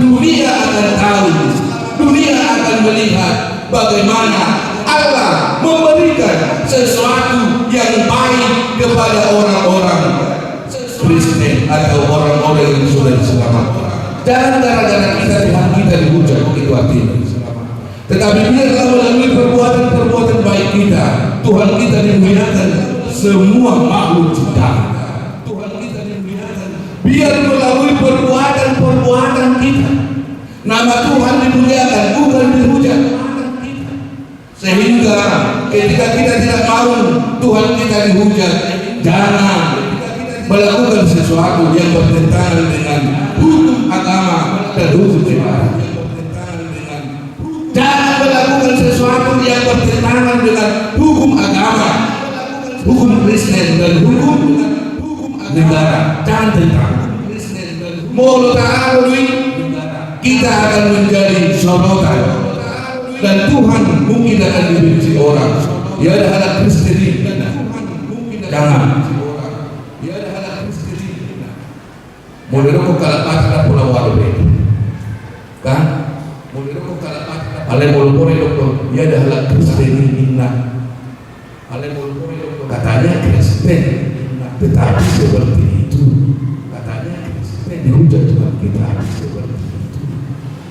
dunia akan tahu, dunia akan melihat bagaimana Allah memberikan sesuatu yang baik kepada orang-orang Kristen atau orang-orang yang sudah diselamatkan. Jangan gara-gara Tuhan kita dihujat, itu artinya. Tetapi biarlah melalui perbuatan-perbuatan baik kita, Tuhan kita dimuliakan semua makhluk ciptaan. Tuhan kita dimuliakan. Biar melalui perbuatan-perbuatan kita, nama Tuhan dimuliakan, bukan dihujat. Sehingga ketika kita tidak mau Tuhan kita dihujat, jangan melakukan sesuatu yang bertentangan dengan hukum agama dan hukum ibadah. Jangan melakukan sesuatu yang bertentangan dengan hukum agama, hukum Kristen dan hukum negara. Jangan tentang. Mulut kita akan menjadi sorotan. Dan Tuhan mungkin akan dibenci orang. Ya ada hal Kristen. Jangan. Ya ada hal Kristen. Mulai kok kalau pasal pulau warbe, kan? Mulai kok kalau pasal. Ale boleh dokter. Ya ada hal Kristen inna. Ale boleh dokter. Katanya Kristen. Tetapi seperti itu. Katanya Kristen dihujat Tuhan kita seperti itu.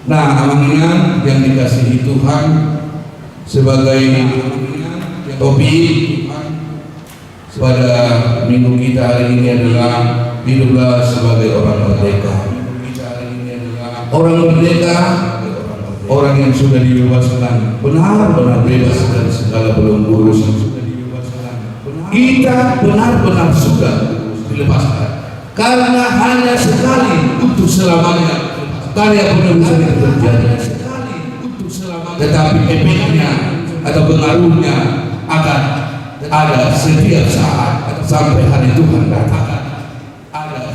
Nah, amangan yang dikasihi Tuhan, sebagai topik pada minggu kita hari ini adalah hiduplah sebagai orang merdeka. Orang merdeka, orang yang sudah dibebaskan, benar-benar bebas dari segala belenggu. Kita benar-benar sudah dilepaskan, karena hanya sekali untuk selamanya karya penebusan itu terjadi. Tetapi efeknya atau pengaruhnya akan ada setiap saat sampai hari Tuhan datang.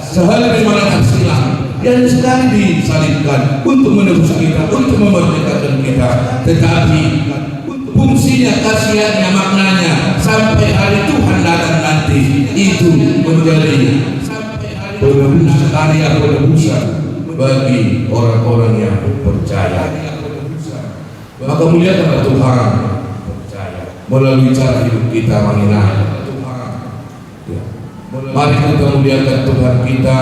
Sehari di mana silam yang sekali disalibkan untuk menebus kita, untuk memerdekakan kita. Tetapi fungsinya, khasiatnya, maknanya sampai hari Tuhan datang nanti itu menjadi penebus, karya penebusan bagi orang-orang yang percaya. Maka muliakanlah Tuhan melalui cara hidup kita mengenal. Mari kita muliakan Tuhan kita.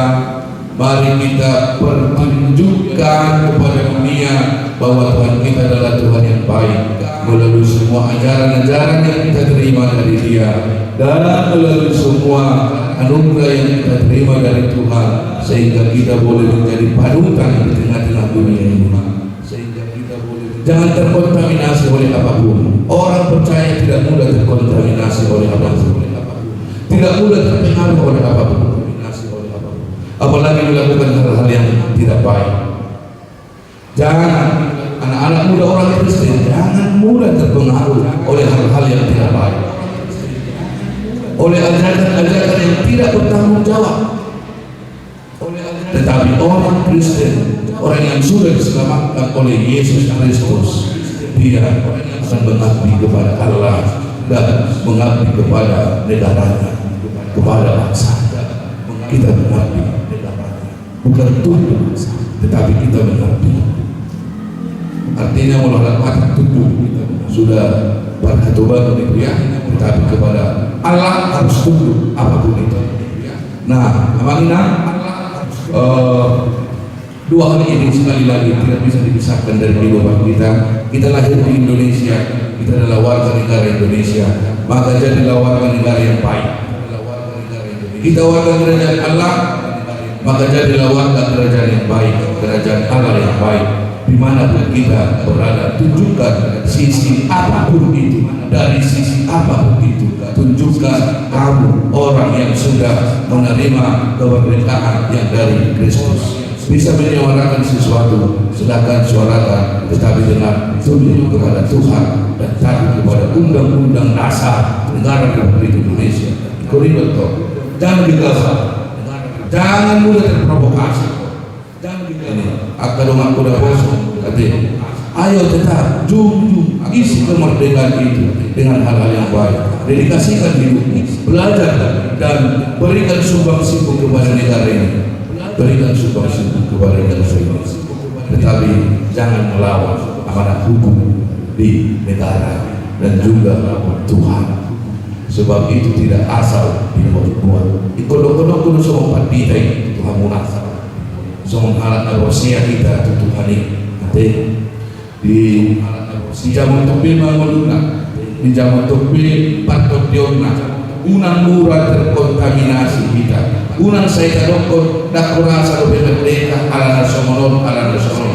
Mari kita pertunjukkan kepada dunia bahwa Tuhan kita adalah Tuhan yang baik melalui semua ajaran-ajaran yang kita terima dari Dia, dan melalui semua anugerah yang kita terima dari Tuhan, sehingga kita boleh menjadi panutan di tengah-tengah dunia ini. Sehingga kita boleh jangan terkontaminasi oleh apapun. Orang percaya tidak mudah terkontaminasi oleh apapun, tidak mudah terpengaruh oleh apapun, apalagi melakukan hal-hal yang tidak baik. Jangan anak-anak muda orang Kristen jangan mudah terpengaruh oleh hal-hal yang tidak baik, oleh ajaran-ajaran yang tidak bertanggung jawab. Tetapi orang Kristen, orang yang sudah diselamatkan oleh Yesus Kristus, dia akan mengabdi kepada Allah dan mengabdi kepada negaranya, kepada bangsa. kita mengerti, bukan tunduk, tetapi kita mengerti. Artinya melakukan tunduk sudah berkatobat itu ya, tetapi kepada Allah harus tunduk apapun itu. Nah, amanah dua hal ini sekali lagi tidak bisa dipisahkan dari kehidupan kita. Kita lahir di Indonesia, kita adalah warga negara Indonesia, maka jadilah warga negara yang baik. Kita warga kerajaan Allah, maka jadilah warga kerajaan yang baik, kerajaan Allah yang baik. Dimanapun kita berada, tunjukkan sisi apapun itu, dari sisi apapun itu, tunjukkan kamu orang yang sudah menerima kemerdekaan yang dari Kristus, bisa menyuarakan sesuatu, sedangkan suarakan tetapi dengan tunduk kepada Tuhan dan taat kepada undang-undang dasar negara Republik Indonesia. Jangan gegabah, jangan mudah terprovokasi. Ini akadoma kuda bosok, ayo tetap junjung isi kemerdekaan itu dengan hal-hal yang baik, dedikasikan hidupmu, belajar dan berikan sumbangsi kepada negara ini, berikan sumbangsi kepada negara ini, tetapi jangan melawan amanat hukum di negara dan juga Tuhan. Sebab itu tidak asal dibuat-buat. Ikodok-kodok kudu semua panditai Tuhan munasab. Semua alat negosiasi kita Tuhan ini. Di zaman topi menguluna, di zaman topi patut diona. Unang murah terkontaminasi kita. Unang saya kadokon dak kurasa lebih merdeka ala nasional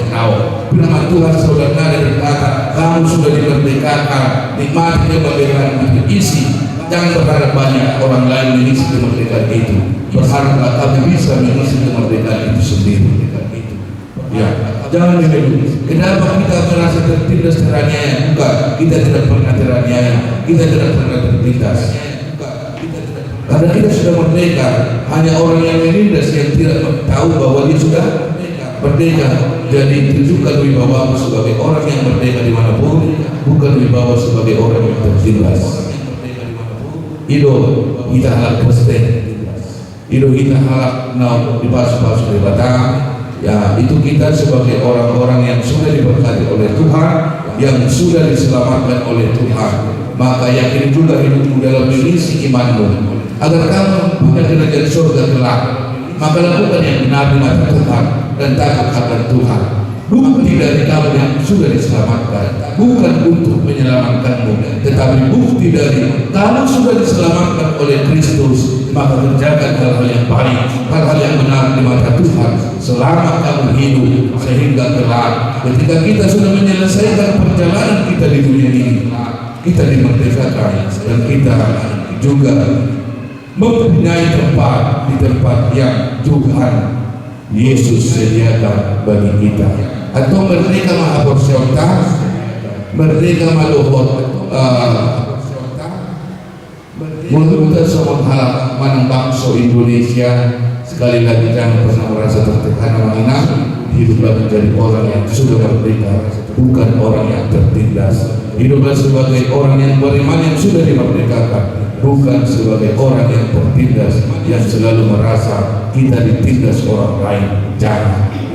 tahu. Firman Tuhan saudara berkata, kamu sudah dimerdekakan, nikmati kemerdekaan isi. Jangan berharap banyak orang lain mengisi kemerdekaan itu. Berharap kami bisa mengisi kemerdekaan itu sendiri. Ya, jangan dulu. Kenapa kita merasa tertindas teraniaya? Bukan, kita tidak pernah teraniaya, kita tidak pernah tertindas. Karena kita sudah merdeka. Hanya orang yang menindas yang tidak tahu bahwa dia sudah merdeka. Jadi tunjukkan wibawamu sebagai orang yang merdeka dimanapun, bukan wibawa sebagai orang yang tertindas. Itu kita halak Kristen, itu kita halak di pasu-pasu di batang. Ya, itu kita sebagai orang-orang yang sudah diberkati oleh Tuhan, yang sudah diselamatkan oleh Tuhan. Maka yakin juga hidupmu dalam mengisi imanmu, agar kamu punya kerajaan surga kelak. Maka lakukan yang benar di mata Tuhan dan takut akan Tuhan. Bukti dari kamu yang sudah diselamatkan bukan untuk menyelamatkanmu, tetapi bukti dari kamu sudah diselamatkan oleh Kristus. Maka kerjakan hal-hal yang baik, hal-hal yang benar di mata Tuhan selama kamu hidup, sehingga kelak ketika kita sudah menyelesaikan perjalanan kita di dunia ini, kita dimerdekakan dan kita juga mempunyai tempat di tempat yang Tuhan Yesus sediakan bagi kita. Atau merdeka mahaporsyota, merdeka maluhot menurut semua hal manang bangsa Indonesia. Sekali lagi jangan pernah merasa tertekan mengenal, hiduplah menjadi orang yang sudah merdeka, bukan orang yang tertindas. Hiduplah sebagai orang yang beriman yang sudah dimerdekakan, bukan sebagai orang yang tertindas, yang selalu merasa kita ditindas orang lain.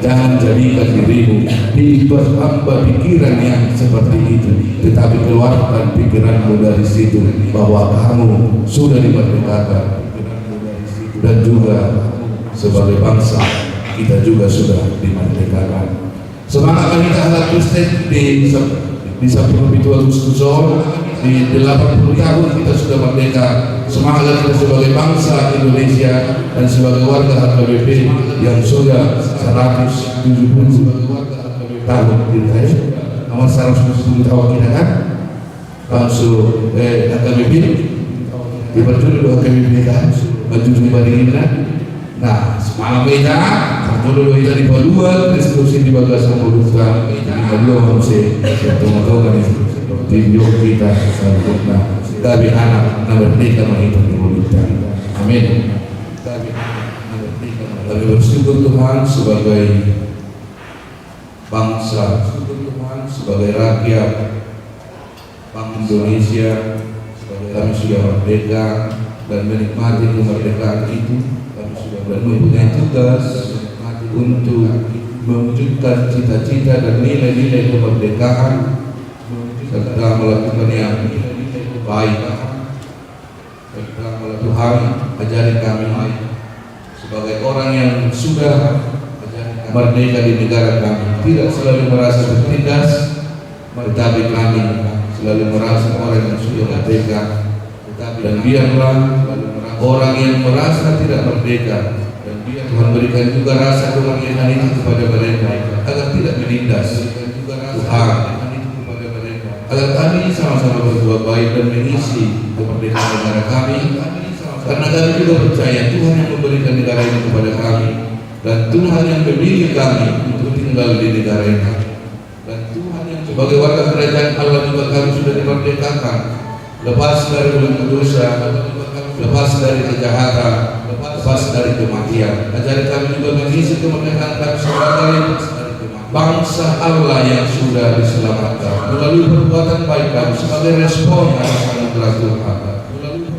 Jangan jadikan dirimu diperhamba pikiran yang seperti itu, tetapi keluarkan pikiranmu dari situ bahwa kamu sudah dimerdekakan, dan juga sebagai bangsa kita juga sudah dimerdekakan. Semangat kita anak Kristen di 10 Agustus di 80 tahun kita sudah merdeka. Semangat kita sebagai bangsa Indonesia dan sebagai warga HKBP yang sudah 170 tahun kita, nomor 170 tahun kita kan bangsa HKBP dipercaya dulu HKBP kan maju di bandingin. Nah, semalam kita dulu kita di Padua, diskusi di Bagasan Buduka, di Padua manusia, tahu kan itu, tinjau kita sempurna, tapi anak merdeka menghitung di kita. Amin. Kami bersyukur Tuhan sebagai bangsa, sebagai rakyat Bank Indonesia, kami sudah merdeka dan menikmati kemerdekaan itu. Kami sudah dan mempunyai tugas untuk mewujudkan cita-cita dan nilai-nilai kemerdekaan serta melakukan yang baik. Tuhan, ajari kami sebagai orang yang sudah merdeka di negara kami, tidak selalu merasa tertindas, tetapi kami selalu merasa orang yang sudah merdeka. Dan biarlah orang yang merasa tidak merdeka, Tuhan berikan juga rasa kemerdekaan itu kepada mereka, agar tidak menindas. Tuhan, agar kami sama-sama berbuat baik dan mengisi kemerdekaan negara kami, karena kami juga percaya Tuhan yang memberikan negara ini kepada kami, dan Tuhan yang memilih kami untuk tinggal di negara ini. Dan Tuhan yang sebagai warga kerajaan Allah juga kami sudah dimerdekakan, lepas dari belenggu dosa, lepas dari kejahatan, lepas dari kematian. Ajari kami juga mengisi kemerdekaan kami sebagai bangsa Allah yang sudah diselamatkan melalui perbuatan baik kami sebagai respon atas anugerah Tuhan,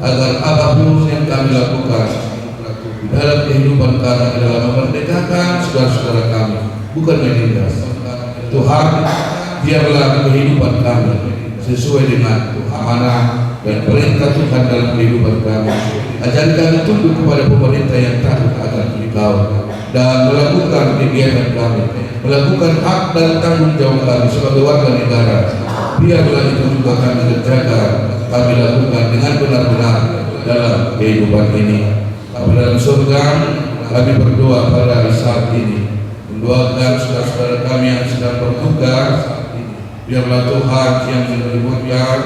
agar apapun yang kami lakukan dalam kehidupan kami dalam memerdekakan saudara-saudara kami, bukan menindas. Tuhan, biarlah kehidupan kami sesuai dengan amanah dan perintah Tuhan dalam kehidupan kami. Ajari kami tunduk kepada pemerintah yang takut akan Engkau dan melakukan kegiatan kami, melakukan hak dan tanggung jawab kami sebagai warga negara. Biarlah itu juga kami terjaga, kami lakukan dengan benar-benar dalam kehidupan ini. Bapa dalam surga, kami berdoa pada saat ini, mendoakan saudara-saudara kami yang sedang berduka. Biarlah Tuhan yang menyembuhkan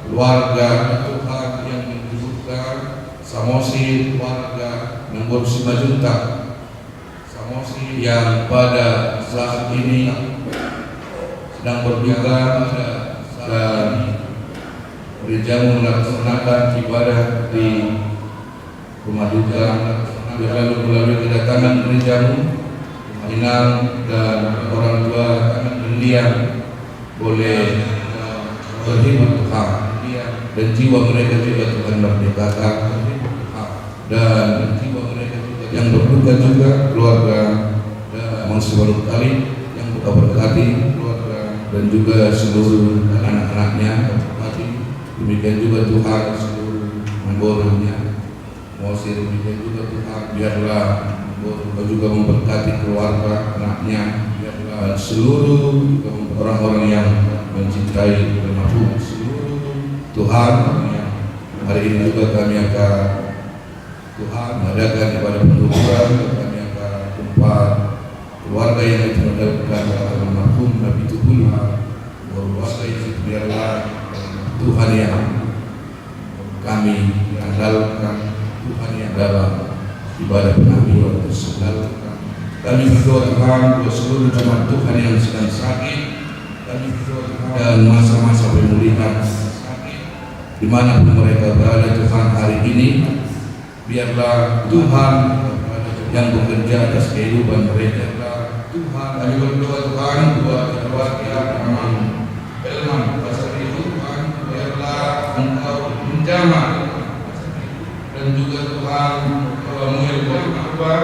keluarga, Tuhan yang menyembuhkan Samosi, keluarga nomor 5 juta Samosi yang pada saat ini sedang berduka dan gerejamu melaksanakan ibadah di rumah duka. Biarlah melalui kedatangan gerejamu, Inang dan orang tua mendiam boleh berhibur Tuhan, dan jiwa mereka juga Tuhan merdekakan, dan jiwa mereka juga yang berduka juga keluarga Monsignor Kali yang buka berkati keluarga dan juga seluruh anak-anaknya. Demikian juga Tuhan seluruh anggotanya, Monsignor, demikian juga Tuhan biarlah Engkau juga memberkati keluarga anaknya dan seluruh orang-orang yang mencintai almarhum. Tuhan, hari ini juga kami akan Tuhan mengadakan ibadah pengukuran. Kami akan tempat keluarga yang diterdahulukan almarhum Nabi Tuhul. Keluarga itu biarlah Tuhan yang kami andalkan, Tuhan yang dalam ibadah pengambilan tersebut. Kami berdoa Tuhan buat seluruh jemaat Tuhan yang sedang sakit, kami berdoa Tuhan dan masa-masa pemulihan dimanapun mereka berada Tuhan hari ini. Biarlah Tuhan yang bekerja atas kehidupan mereka. Tuhan, kami berdoa Tuhan buat keluarga Aman Elman pasal itu Tuhan, biarlah Engkau menjamah, dan juga Tuhan Samuel berdoa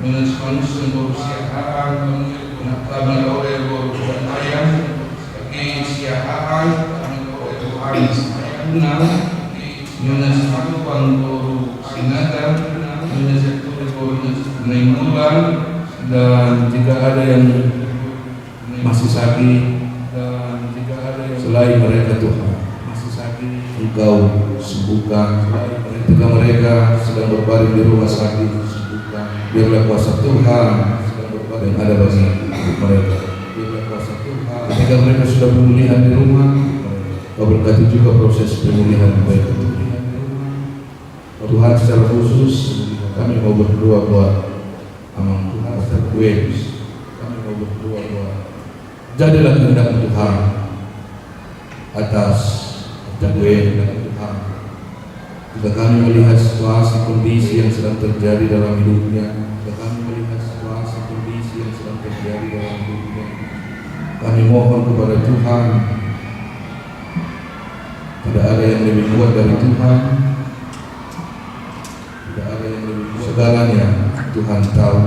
menulis berusiaan kami oleh berupaya bagi siahaan oleh Tuhan benar menyesatukan baru singatan menyesatukan bulan, dan jika ada yang masih sakit dan jika ada yang selain mereka Tuhan masih sakit, Engkau sembuhkan. Ketika mereka sedang berbaring di rumah sakit, biarlah kuasa Tuhan yang ada bagi mereka. Biarlah kuasa Tuhan. Ketika mereka sudah pemulihan di rumah, Kau berkati juga proses pemulihan mereka. Tuhan, secara khusus kami mau berdoa buat Amang Pastor Webs. Kami mau berdoa buat jadilah kehendak Tuhan atas Webs dan Tuhan. Jika kami melihat situasi kondisi yang sedang terjadi dalam hidupnya, kami mohon kepada Tuhan, tidak ada yang lebih kuat dari Tuhan, tidak ada yang lebih kuat Segalanya Tuhan tahu.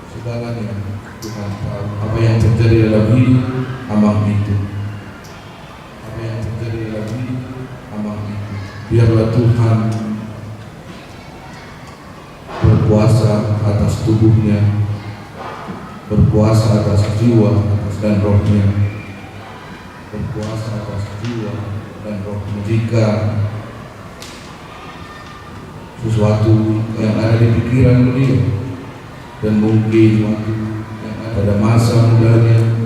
Segalanya Tuhan tahu. Apa yang terjadi dalam hidup Amang itu. Apa yang terjadi dalam hidup Amang itu. Biarlah Tuhan berkuasa atas tubuhnya, berkuasa atas jiwa dan rohnya, berkuasa atas jiwa dan rohnya. Jika sesuatu yang ada di pikiran beliau dan mungkin pada masa mudanya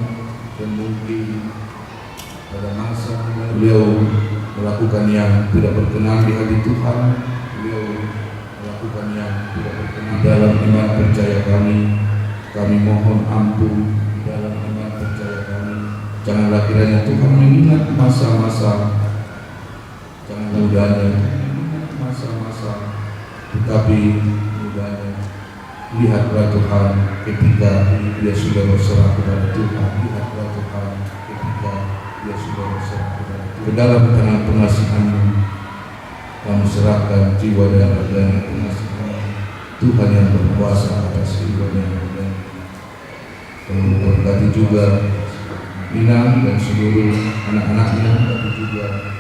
dan mungkin pada masa mudanya beliau melakukan yang tidak berkenan di hati Tuhan, beliau melakukan yang tidak berkenan dalam iman percaya kami mohon ampun dalam iman percaya kami. Janganlah kiranya Tuhan mengingat masa-masa mudanya, masa-masa, tetapi mudanya. Lihatlah Tuhan ketika dia sudah berserah kepada Tuhan. Lihatlah Tuhan ketika dia sudah berserah kepada Tuhan. Ke dalam tangan pengasihan-Mu kami serahkan jiwa dan raga pengasihan Tuhan yang berkuasa atas hidupnya. Kami berkati juga Inang dan seluruh anak-anaknya, tapi juga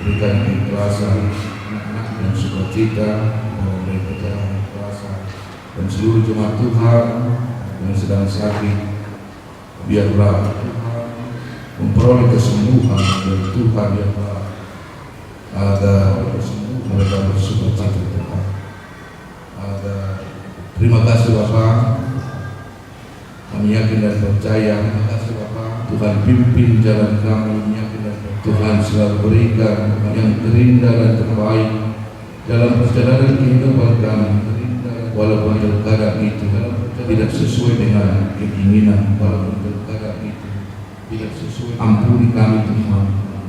berikan keikhlasan anak-anak dan sukacita mereka keikhlasan dan seluruh jemaat Tuhan yang sedang sakit. Biarlah Tuhan memperoleh kesembuhan dari Tuhan, biarlah agar mereka bersukacita Tuhan. Terima kasih Bapak. Kami yakin dan percaya. Terima kasih Bapak. Tuhan pimpin jalan kami. Yakin dan percaya. Tuhan selalu berikan yang terindah dan terbaik dalam perjalanan kehidupan kami. Walaupun terkadang itu tidak sesuai dengan keinginan, walaupun terkadang itu tidak sesuai. Ampuni kami Tuhan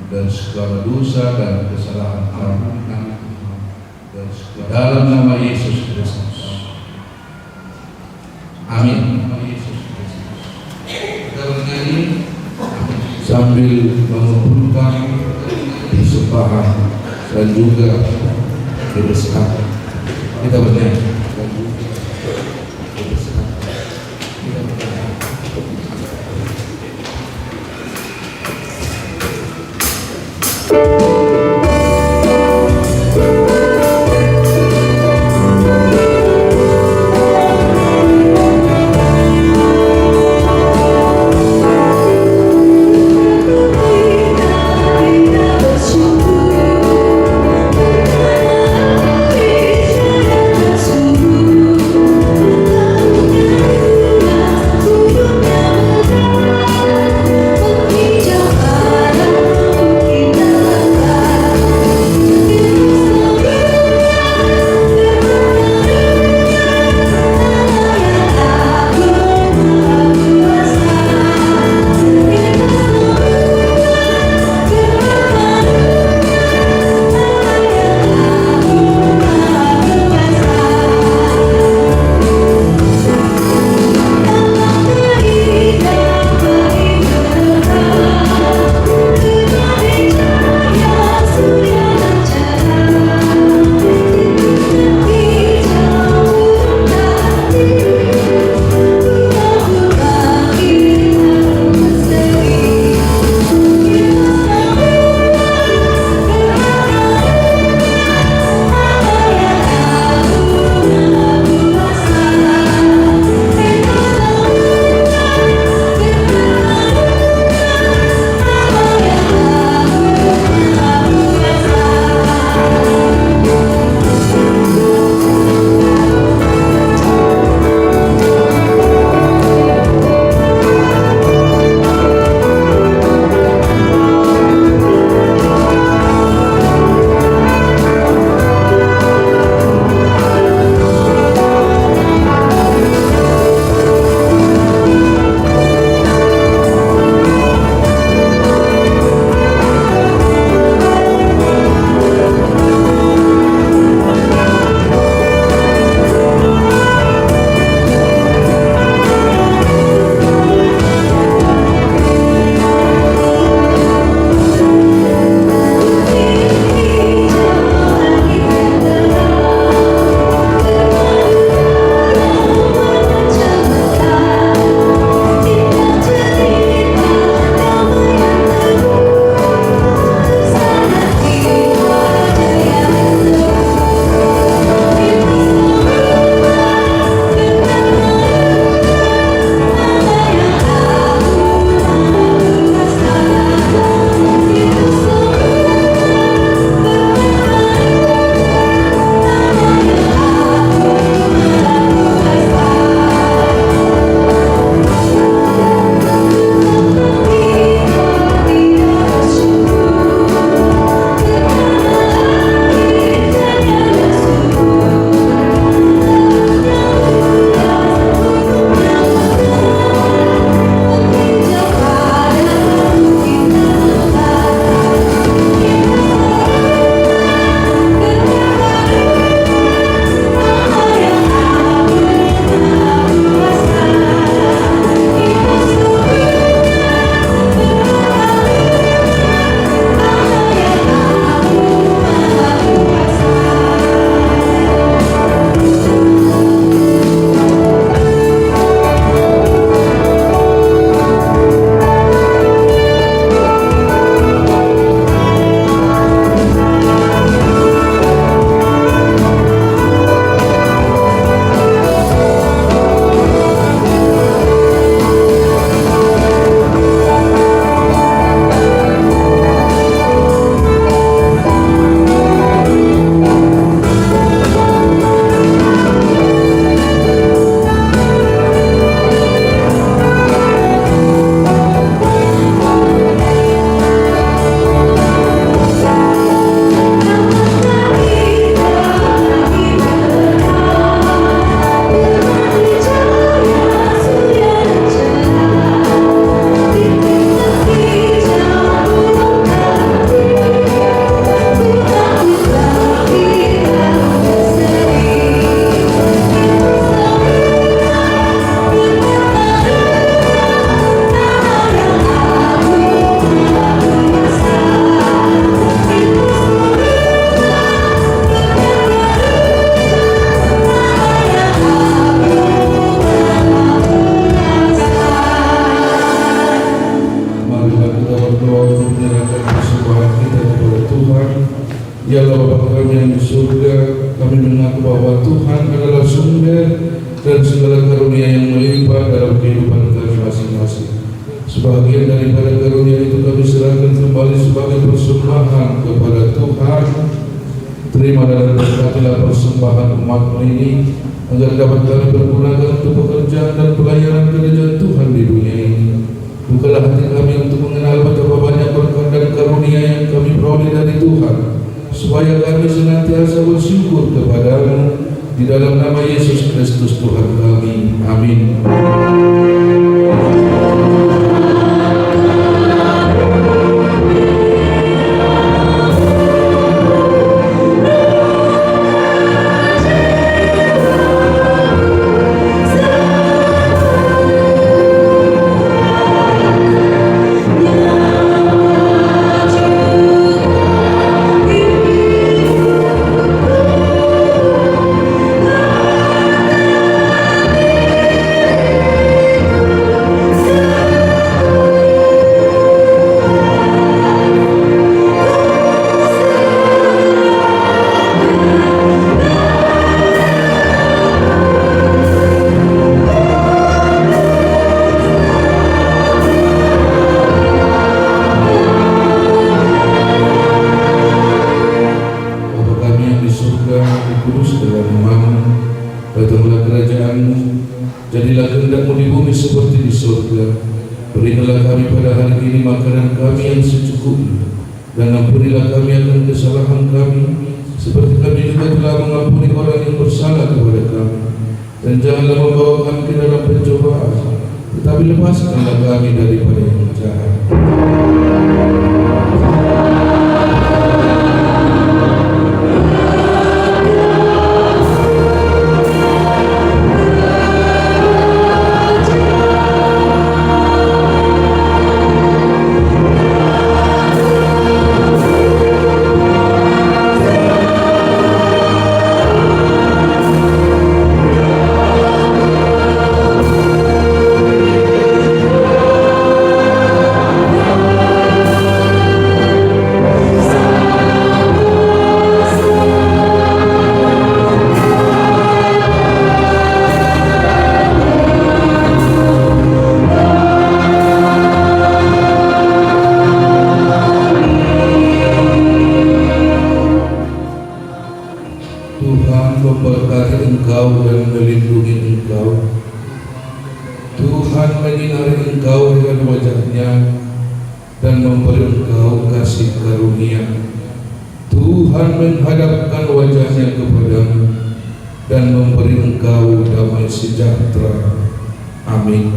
dari segala dosa dan kesalahan kami. Dalam nama Yesus Kristus. Amin. Kita bernyanyi sambil mengumpulkan persembahan dan juga kebersamaan. Kita bernyanyi. Terima Tuhan adalah sumber dan segala karunia yang melimpah dalam kehidupan kami masing-masing. Sebagian daripada karunia itu kami serahkan kembali sebagai persembahan kepada Tuhan. Terima dan berkatilah persembahan umat ini, agar dapat kami pergunakan untuk pekerjaan dan pelayanan kerajaan Tuhan di dunia ini. Bukalah hati kami untuk mengenal betapa banyak berkat dan karunia yang kami peroleh dari Tuhan, supaya kami senantiasa bersyukur kepadamu. Di dalam nama Yesus Kristus Tuhan kami. Amin. Datanglah kerajaan-Mu, jadilah kehendak-Mu di bumi seperti di surga. Berikanlah kami pada hari ini makanan kami yang secukupnya, dan ampunilah kami akan kesalahan kami, seperti kami juga telah mengampuni orang yang bersalah kepada kami. Dan janganlah membawa kami ke dalam pencobaan, tetapi lepaskanlah kami daripada yang jahat. Tuhan memberkati engkau dan melindungi engkau. Tuhan menyinari engkau dengan wajah-Nya dan memberi engkau kasih karunia. Tuhan menghadapkan wajah-Nya kepadamu dan memberi engkau damai sejahtera. Amin.